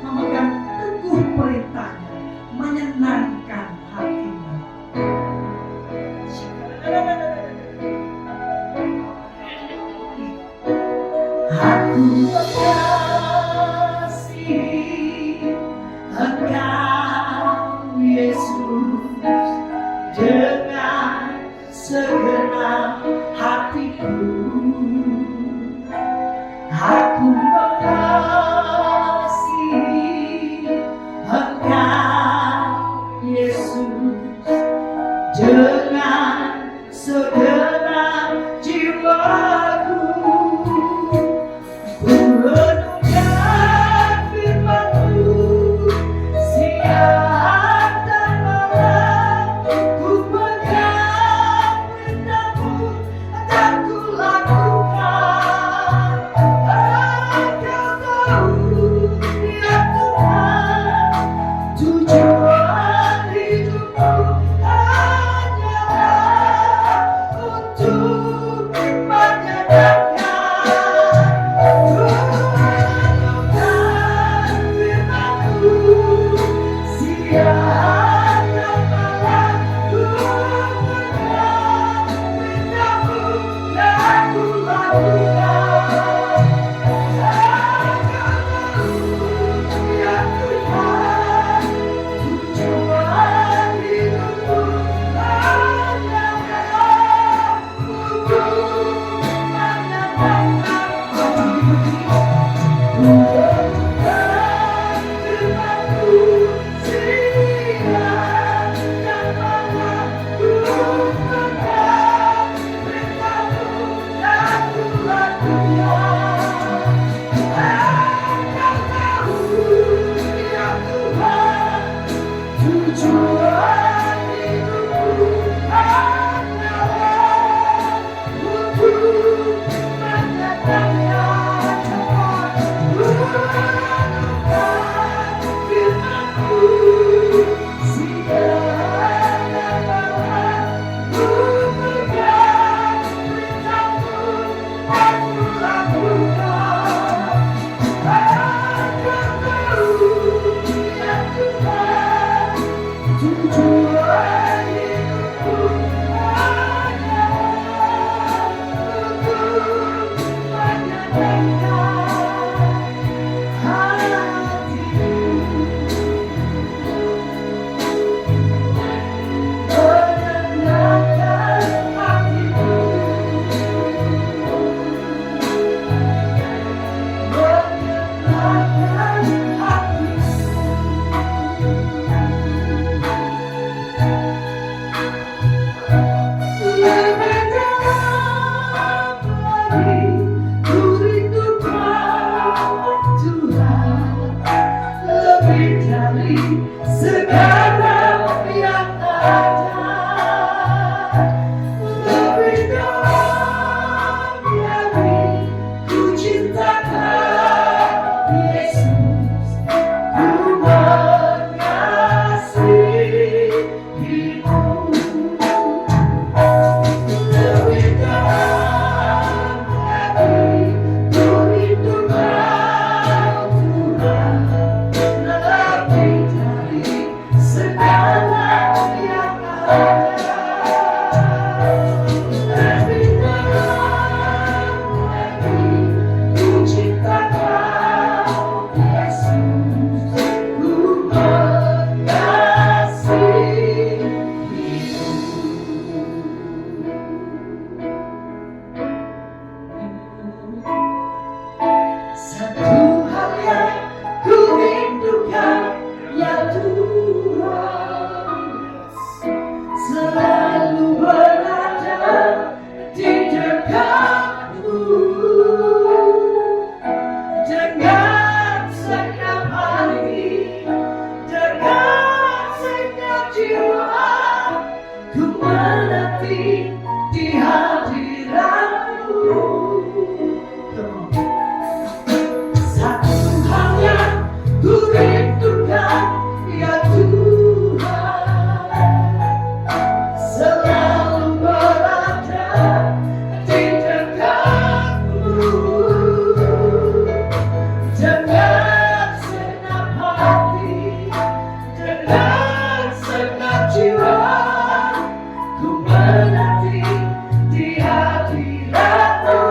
memegang teguh perintahnya, menyenangkan hatinya. Aku mengasihi Engkau Yesus dengan segenap hatiku. Aku mengasihi Engkau Yesus dengan segenap jiwaku. Ku renungkan firman-Mu siang dan malam, ku pegang perintah-Mu dan ku lakukan. Satu hal yang ku rindukan, ya Tuhan, selalu berada di dekatmu dengan segenap hati, dengan segenap jiwa. Ku menanti di hadiratmu. Satu hal yang ku rindukan, ya Tuhan, selalu berada di dekatmu dengan segenap hati, dengan segenap jiwa. Ku menanti di hadiratmu.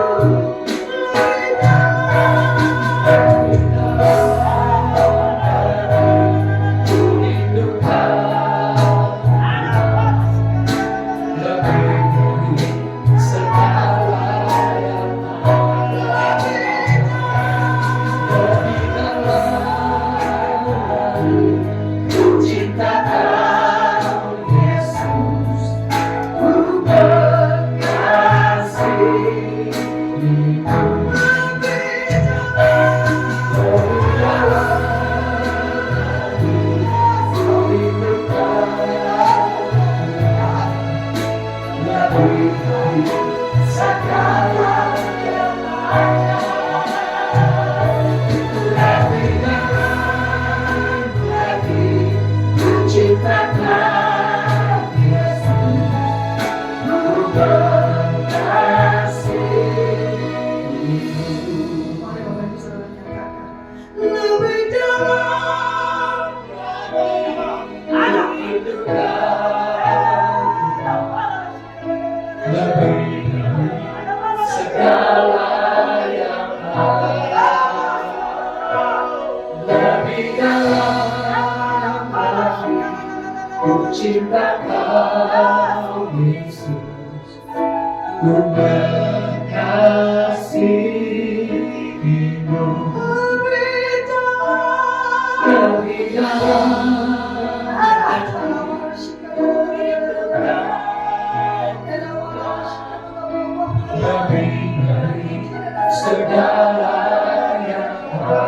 Cinta kau Yesus, ku mengasihimu. Lebih dari segala yang ada,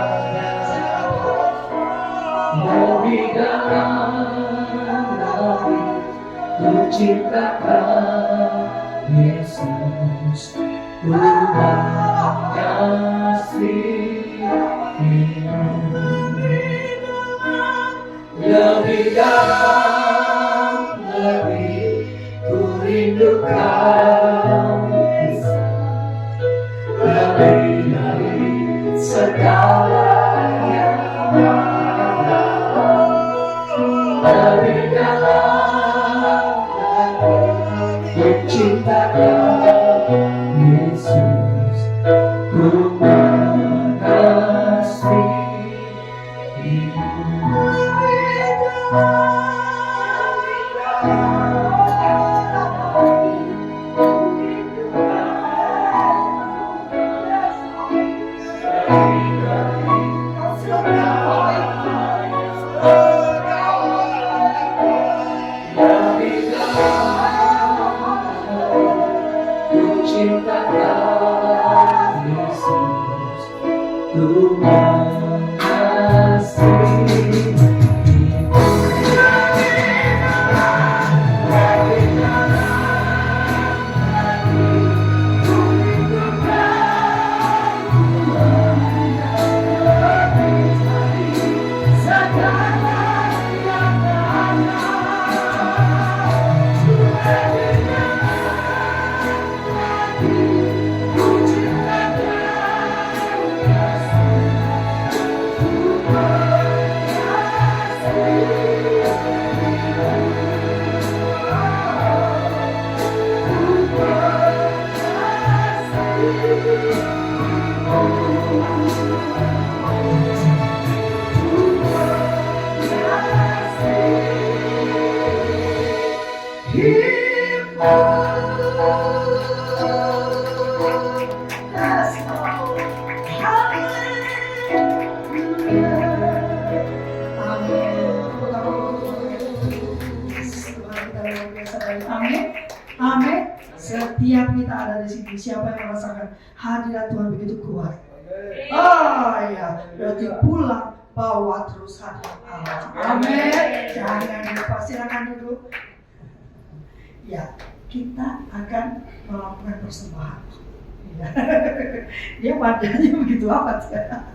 lebih dalam ku cintakan Yesus, ku mengasihimu. Lebih dalam, lebih ku rindukan Yesus, lebih dari segala yang ada, lebih dalam ku cintakan Yesus, ku mengasihimu. Cintakan Yesus, ku mengasihimu. siapa yang merasakan hadirat Tuhan begitu kuat? Ah ya, berarti pulang bawa terus hadirat Allah. Amin. Jangan lupa, silakan duduk. Ya, kita akan melakukan persembahan. Ya. Dia wadahnya begitu amat ya.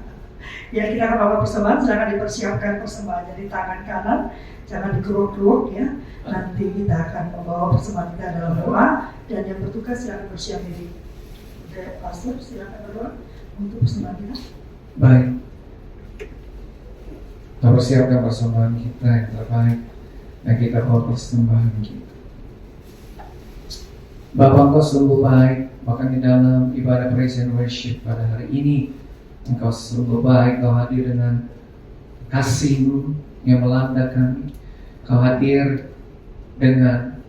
Ya, kita akan melakukan persembahan. Jangan dipersiapkan persembahannya di tangan kanan, jangan dikeruk-keruk ya. Nanti kita akan membawa persembahan kita dalam doa, dan yang bertugas silakan bersiap diri. Pastor, silakan berdoa untuk persembahan kita. Baik. Kita persiapkan persembahan kita yang terbaik, dan kita bawa persembahan kita. Bapa, Engkau sungguh baik, bahkan di dalam ibadah praise and worship pada hari ini Engkau sungguh baik. Kau hadir dengan kasih-Mu yang melanda kami. Kau hadir dengan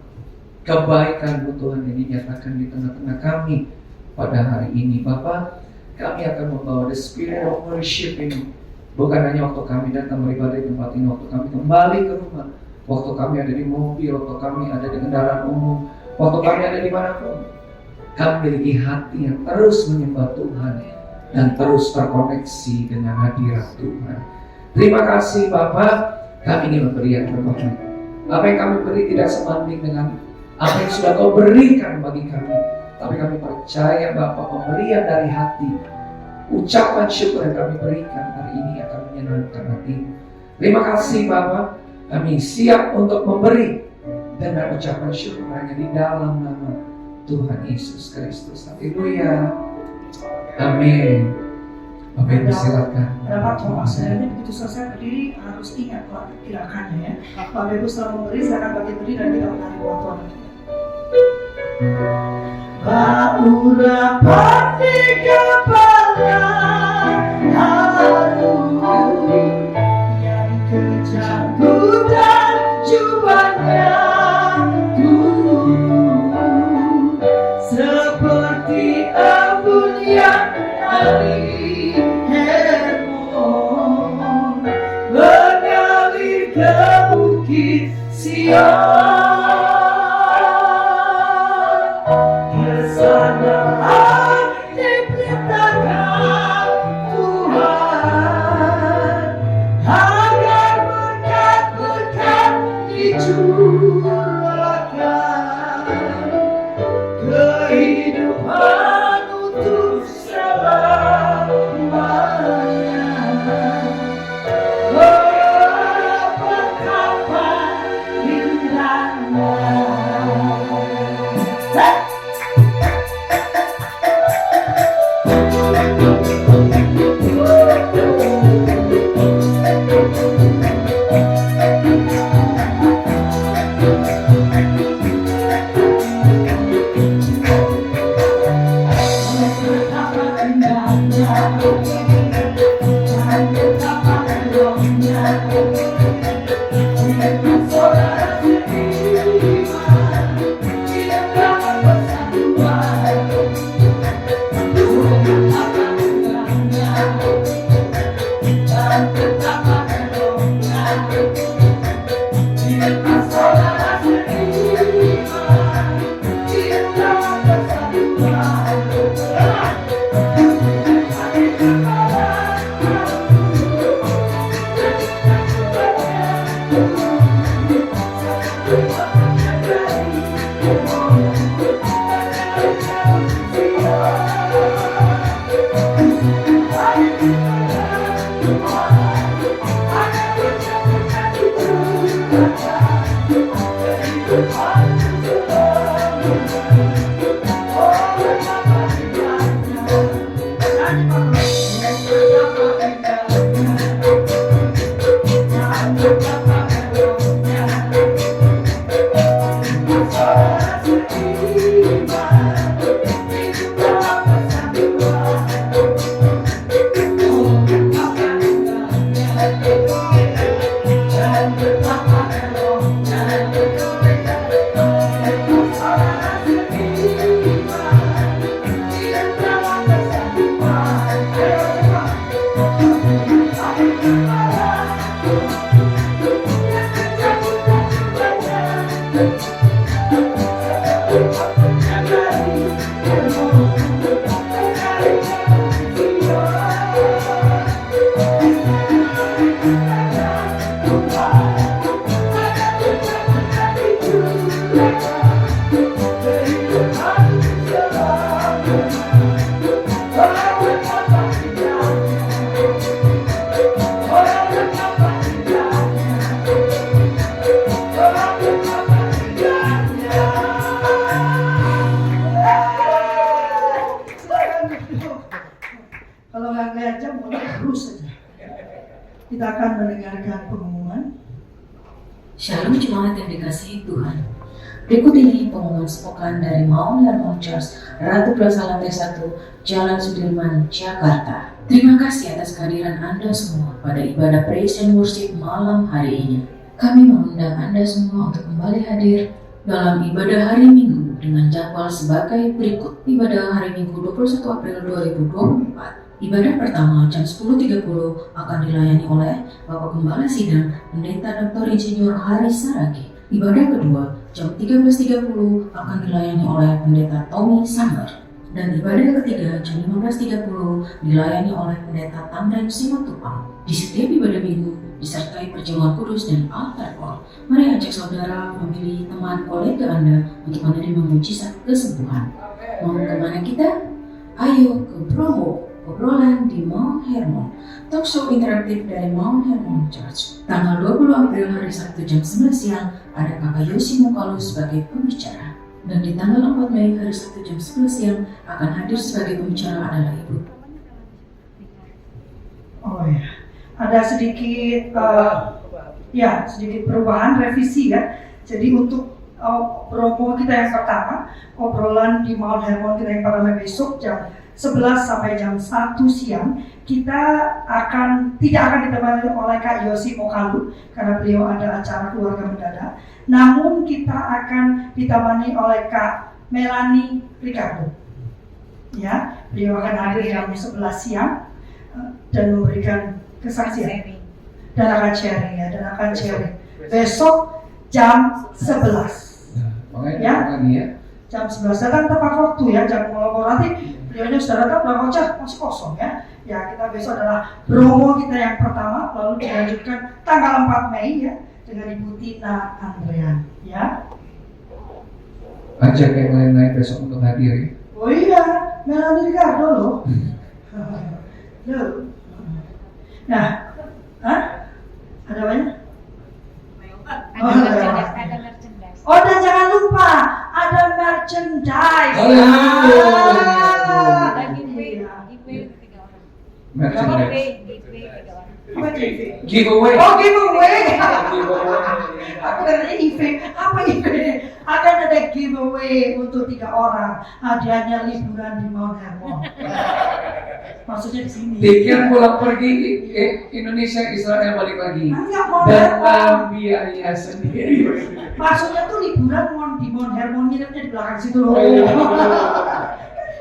kebaikan-Mu Tuhan yang dinyatakan di tengah-tengah kami pada hari ini. Bapa, kami akan membawa the spirit of worship ini, bukan hanya waktu kami datang beribadah di tempat ini, waktu kami kembali ke rumah, waktu kami ada di mobil, waktu kami ada di kendaraan umum, waktu kami ada di manapun. Kami memiliki hati yang terus menyembah Tuhan dan terus terkoneksi dengan hadirat Tuhan. Terima kasih Bapa, kami ingin memberi yang terbaik. Apa yang kami beri tidak sebanding dengan apa yang sudah Kau berikan bagi kami. Tapi kami percaya Bapa, pemberian dari hati, ucapan syukur yang kami berikan hari ini akan menyenangkan hati-Mu. Terima kasih Bapa, kami siap untuk memberi dengan ucapan syukur hanya di dalam nama Tuhan Yesus Kristus. Haleluya. Amin. Bapak Ibu silakan. Bapak Thomas, ini begitu selesai berdiri harus ingat gerakannya ya. Bapak Ibu setelah memberi, silakan bagi berdiri dan kita menari buat Tuhan. Baura pati kepala halu yang kejanggut dan jubahnya seperti embun yang dari Hermon mengalir ke bukit Sion. terus saja. Kita akan mendengarkan pengumuman. Shalom jemaat yang dikasihi Tuhan. Berikut ini pengumuman sepekan dari Mount Hermon Church, Ratu Plaza Lantai 1, Jalan Sudirman, Jakarta. Terima kasih atas kehadiran Anda semua pada ibadah Praise and Worship malam hari ini. Kami mengundang Anda semua untuk kembali hadir dalam ibadah hari Minggu dengan jadwal sebagai berikut. Ibadah hari Minggu 21 April 2024. Ibadah pertama jam 10.30 akan dilayani oleh Bapak Gembala Sidang Pendeta Dr. Insinyur Haris Saragi. Ibadah kedua jam 13.30 akan dilayani oleh Pendeta Tommy Summer. Dan ibadah ketiga jam 15.30 dilayani oleh Pendeta Tamran Simatupang. Di setiap ibadah minggu disertai perjamuan kudus dan altar call. Mari ajak saudara, famili, teman, kolega Anda untuk menerima mujizat kesembuhan. Mau kemana kita? Ayo ke promo obrolan di Mount Hermon, talk show interaktif dari Mount Hermon Church. Tanggal 20 April hari Sabtu jam 11 siang ada Kakak Yosi Mukalu sebagai pembicara. Dan di tanggal 4 Mei hari Sabtu jam 11 siang akan hadir sebagai pembicara adalah Ibu. Oh ya, ada sedikit sedikit perubahan revisi ya. Jadi untuk promo kita yang pertama, obrolan di Mount Hermon kita yang pertama besok jam 11 sampai jam 1 siang, kita tidak akan ditemani oleh Kak Yosi Mukalu karena beliau ada acara keluarga mendadak. Namun kita akan ditemani oleh Kak Melanie Ricardo. Ya, beliau akan hadir jam 11 siang dan memberikan kesaksian dan akan sharing besok jam 11. Ya. Jam 11 datang tepat waktu ya, jangan molor-molor nanti beliaunya sudah datang belakang Ojak masih kosong ya. Ya, kita besok adalah promo kita yang pertama, lalu dilanjutkan tanggal 4 Mei ya dengan Ibu Tina Andrean ya. Ajak yang lain-lain besok untuk hadir ya. Oh iya, Melanie Ricardo loh. Nah, ada banyak? Ada merchandise. Oh, dan jangan lupa ada merchandise. Ada giveaway 3 orang. Merchandise. Giveaway 3 orang. Giveaway. Oh, giveaway. Aku dari event. Apa event? Akan ada giveaway untuk 3 orang. Hadiahnya liburan di Mount Hermon. Maksudnya di sini. Tiket pulang pergi Indonesia Israel balik lagi Enggak, Mount dengan Hermon. biaya sendiri. Maksudnya tuh liburan di Mount Hermon, nginepnya di belakang situ loh. Oh, iya.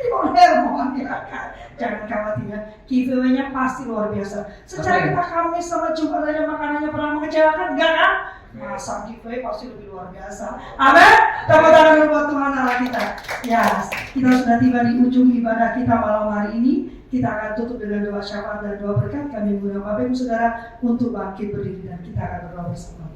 Di Mount Hermon ya kan. Jangan khawatir ya, giveaway-nya pasti luar biasa. Secara kita Kamis sama Jumat aja makanannya pernah mengecewakan, enggak kan? Masa giveaway pasti lebih luar biasa. Amin. Tepuk tangan dulu buat Tuhan Allah kita. Ya, kita sudah tiba di ujung ibadah kita malam hari ini. Kita akan tutup dengan doa syafaat dan doa berkat. Kami mengundang Bapak Ibu Saudara untuk bangkit berdiri dan kita akan berdoa bersama.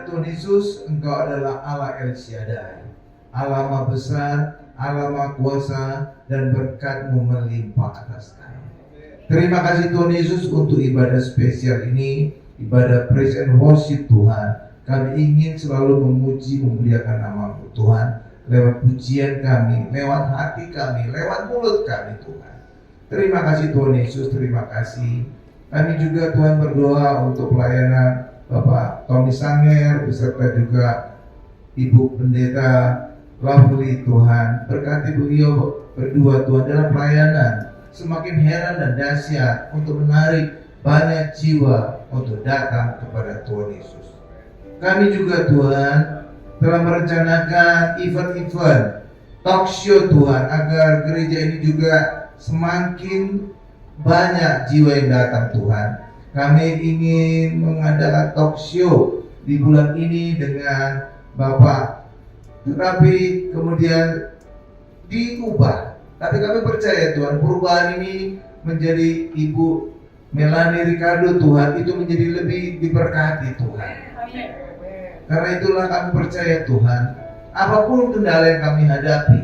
Tuhan Yesus, Engkau adalah Allah El Shaddai, Allah Maha Besar, Allah Maha Kuasa, dan berkat-Mu melimpah atas kami. Terima kasih Tuhan Yesus untuk ibadah spesial ini, ibadah praise and worship Tuhan. Kami ingin selalu memuji, memuliakan nama-Mu Tuhan, lewat pujian kami, lewat hati kami, lewat mulut kami Tuhan. Terima kasih Tuhan Yesus, terima kasih. Kami juga Tuhan berdoa untuk pelayanan Bapak Tony Sanger beserta juga Ibu Pendeta Lovely Tuhan. Berkati beliau berdua Tuhan dalam pelayanan, semakin heran dan dahsyat untuk menarik banyak jiwa untuk datang kepada Tuhan Yesus. Kami juga Tuhan telah merencanakan event-event talk show Tuhan, agar gereja ini juga semakin banyak jiwa yang datang Tuhan. Kami ingin mengadakan talk show di bulan ini dengan Bapak, tetapi kemudian diubah. Tapi kami percaya Tuhan, perubahan ini menjadi Ibu Melanie Ricardo Tuhan, itu menjadi lebih diberkati Tuhan. Karena itulah kami percaya Tuhan, apapun kendala yang kami hadapi,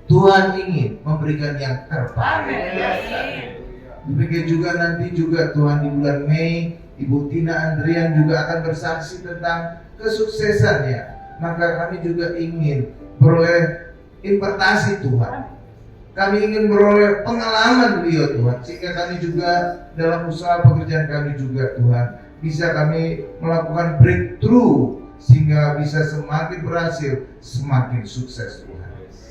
Tuhan ingin memberikan yang terbaik. Demikian juga nanti juga Tuhan di bulan Mei, Ibu Tina Andrian juga akan bersaksi tentang kesuksesannya. Maka kami juga ingin beroleh impartasi Tuhan. Kami ingin beroleh pengalaman beliau Tuhan, sehingga kami juga dalam usaha pekerjaan kami juga Tuhan, bisa kami melakukan breakthrough, sehingga bisa semakin berhasil, semakin sukses Tuhan.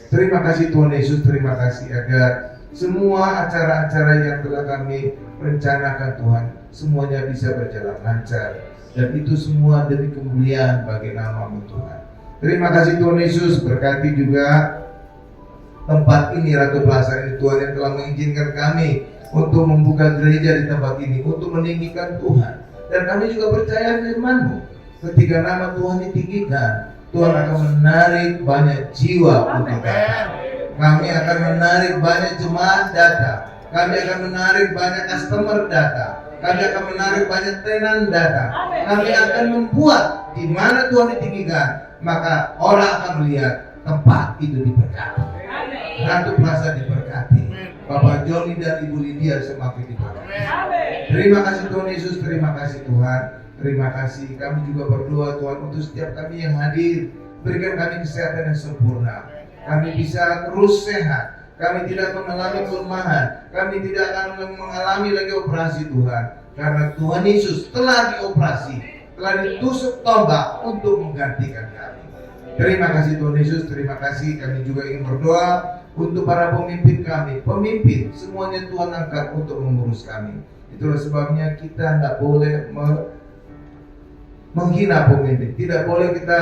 Terima kasih Tuhan Yesus, terima kasih agar semua acara-acara yang telah kami rencanakan Tuhan, semuanya bisa berjalan lancar, dan itu semua demi kemuliaan bagi nama-Mu Tuhan. Terima kasih Tuhan Yesus, berkati juga tempat ini, Ratu Plaza ini Tuhan, yang telah mengizinkan kami untuk membuka gereja di tempat ini, untuk meninggikan Tuhan. Dan kami juga percaya firman-Mu, ketika nama Tuhan ditinggikan, Tuhan akan menarik banyak jiwa untuk datang. Kami akan menarik banyak jemaat datang. Kami akan menarik banyak customer datang. Kami akan menarik banyak tenan datang. Kami akan membuat di mana Tuhan ditinggikan, maka orang akan melihat tempat itu diberkati. Ratu Plaza diberkati. Bapak Joni dan Ibu Lydia semakin diberkati. Terima kasih Tuhan Yesus, terima kasih Tuhan. Terima kasih. Kami juga berdoa Tuhan untuk setiap kami yang hadir. Berikan kami kesehatan yang sempurna. Kami bisa terus sehat. Kami tidak mengalami kelemahan. Kami tidak akan mengalami lagi operasi Tuhan. Karena Tuhan Yesus telah dioperasi, telah ditusuk tombak untuk menggantikan kami. Terima kasih Tuhan Yesus, terima kasih. Kami juga ingin berdoa untuk para pemimpin kami. Pemimpin, semuanya Tuhan angkat untuk mengurus kami. Itulah sebabnya kita tidak boleh menghina pemimpin. Tidak boleh kita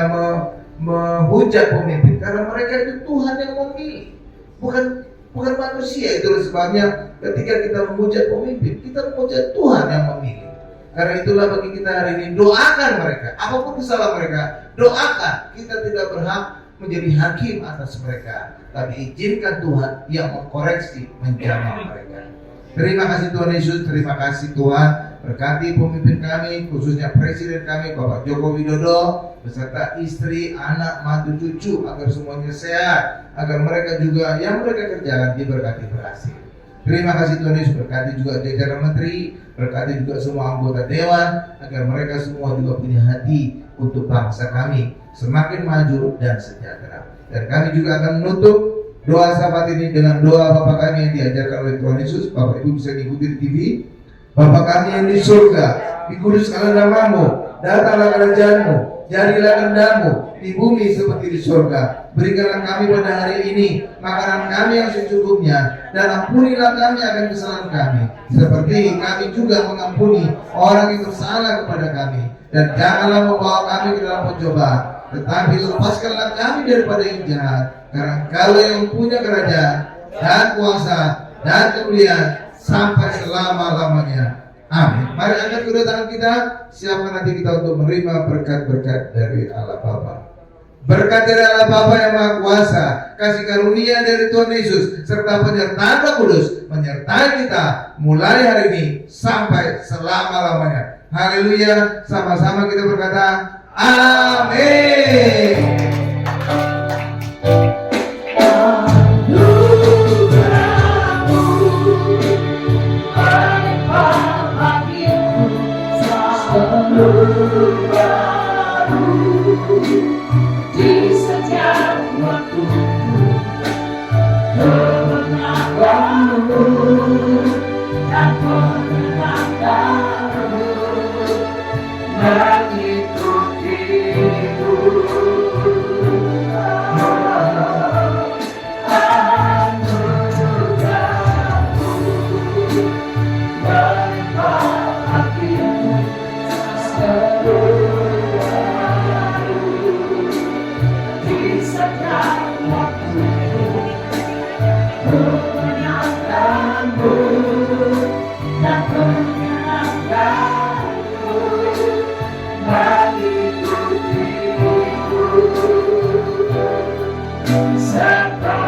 menghujat pemimpin, karena mereka itu Tuhan yang memilih, bukan manusia. Itulah sebabnya ketika kita menghujat pemimpin, kita menghujat Tuhan yang memilih. Karena itulah bagi kita hari ini, doakan mereka, apapun kesalahan mereka, doakan. Kita tidak berhak menjadi hakim atas mereka, tapi izinkan Tuhan yang mengkoreksi, menjamah mereka. Terima kasih Tuhan Yesus, terima kasih Tuhan. Berkati pemimpin kami, khususnya Presiden kami Bapak Joko Widodo beserta istri, anak, mantu, cucu, agar semuanya sehat, agar mereka juga yang mereka kerjakan diberkati berhasil. Terima kasih Tuhan Yesus. Berkati juga jajaran menteri, berkati juga semua anggota dewan, agar mereka semua juga punya hati untuk bangsa kami semakin maju dan sejahtera. Dan kami juga akan menutup doa sahabat ini dengan doa Bapa kami yang diajarkan oleh Tuhan Yesus. Bapak Ibu bisa ikuti di TV. Bapa kami yang di surga, dikuduskanlah nama-Mu, datanglah kerajaan-Mu, jadilah kehendak-Mu di bumi seperti di surga. Berikanlah kami pada hari ini makanan kami yang secukupnya, dan ampunilah kami akan kesalahan kami, seperti kami juga mengampuni orang yang bersalah kepada kami. Dan janganlah membawa kami ke dalam pencobaan, tetapi lepaskanlah kami daripada yang jahat. Karena Engkau yang punya kerajaan dan kuasa dan kemuliaan sampai selama-lamanya. Amin. Mari angkat kedua tangan kita, siapkan hati kita untuk menerima berkat-berkat dari Allah Bapa. Berkat dari Allah Bapa yang Maha Kuasa, kasih karunia dari Tuhan Yesus, serta penyertaan Roh Kudus menyertai kita mulai hari ini sampai selama-lamanya. Haleluya. Sama-sama kita berkata, amin. setiap waktu kebenaranmu dan kebenaranmu mengikutiku. Setelah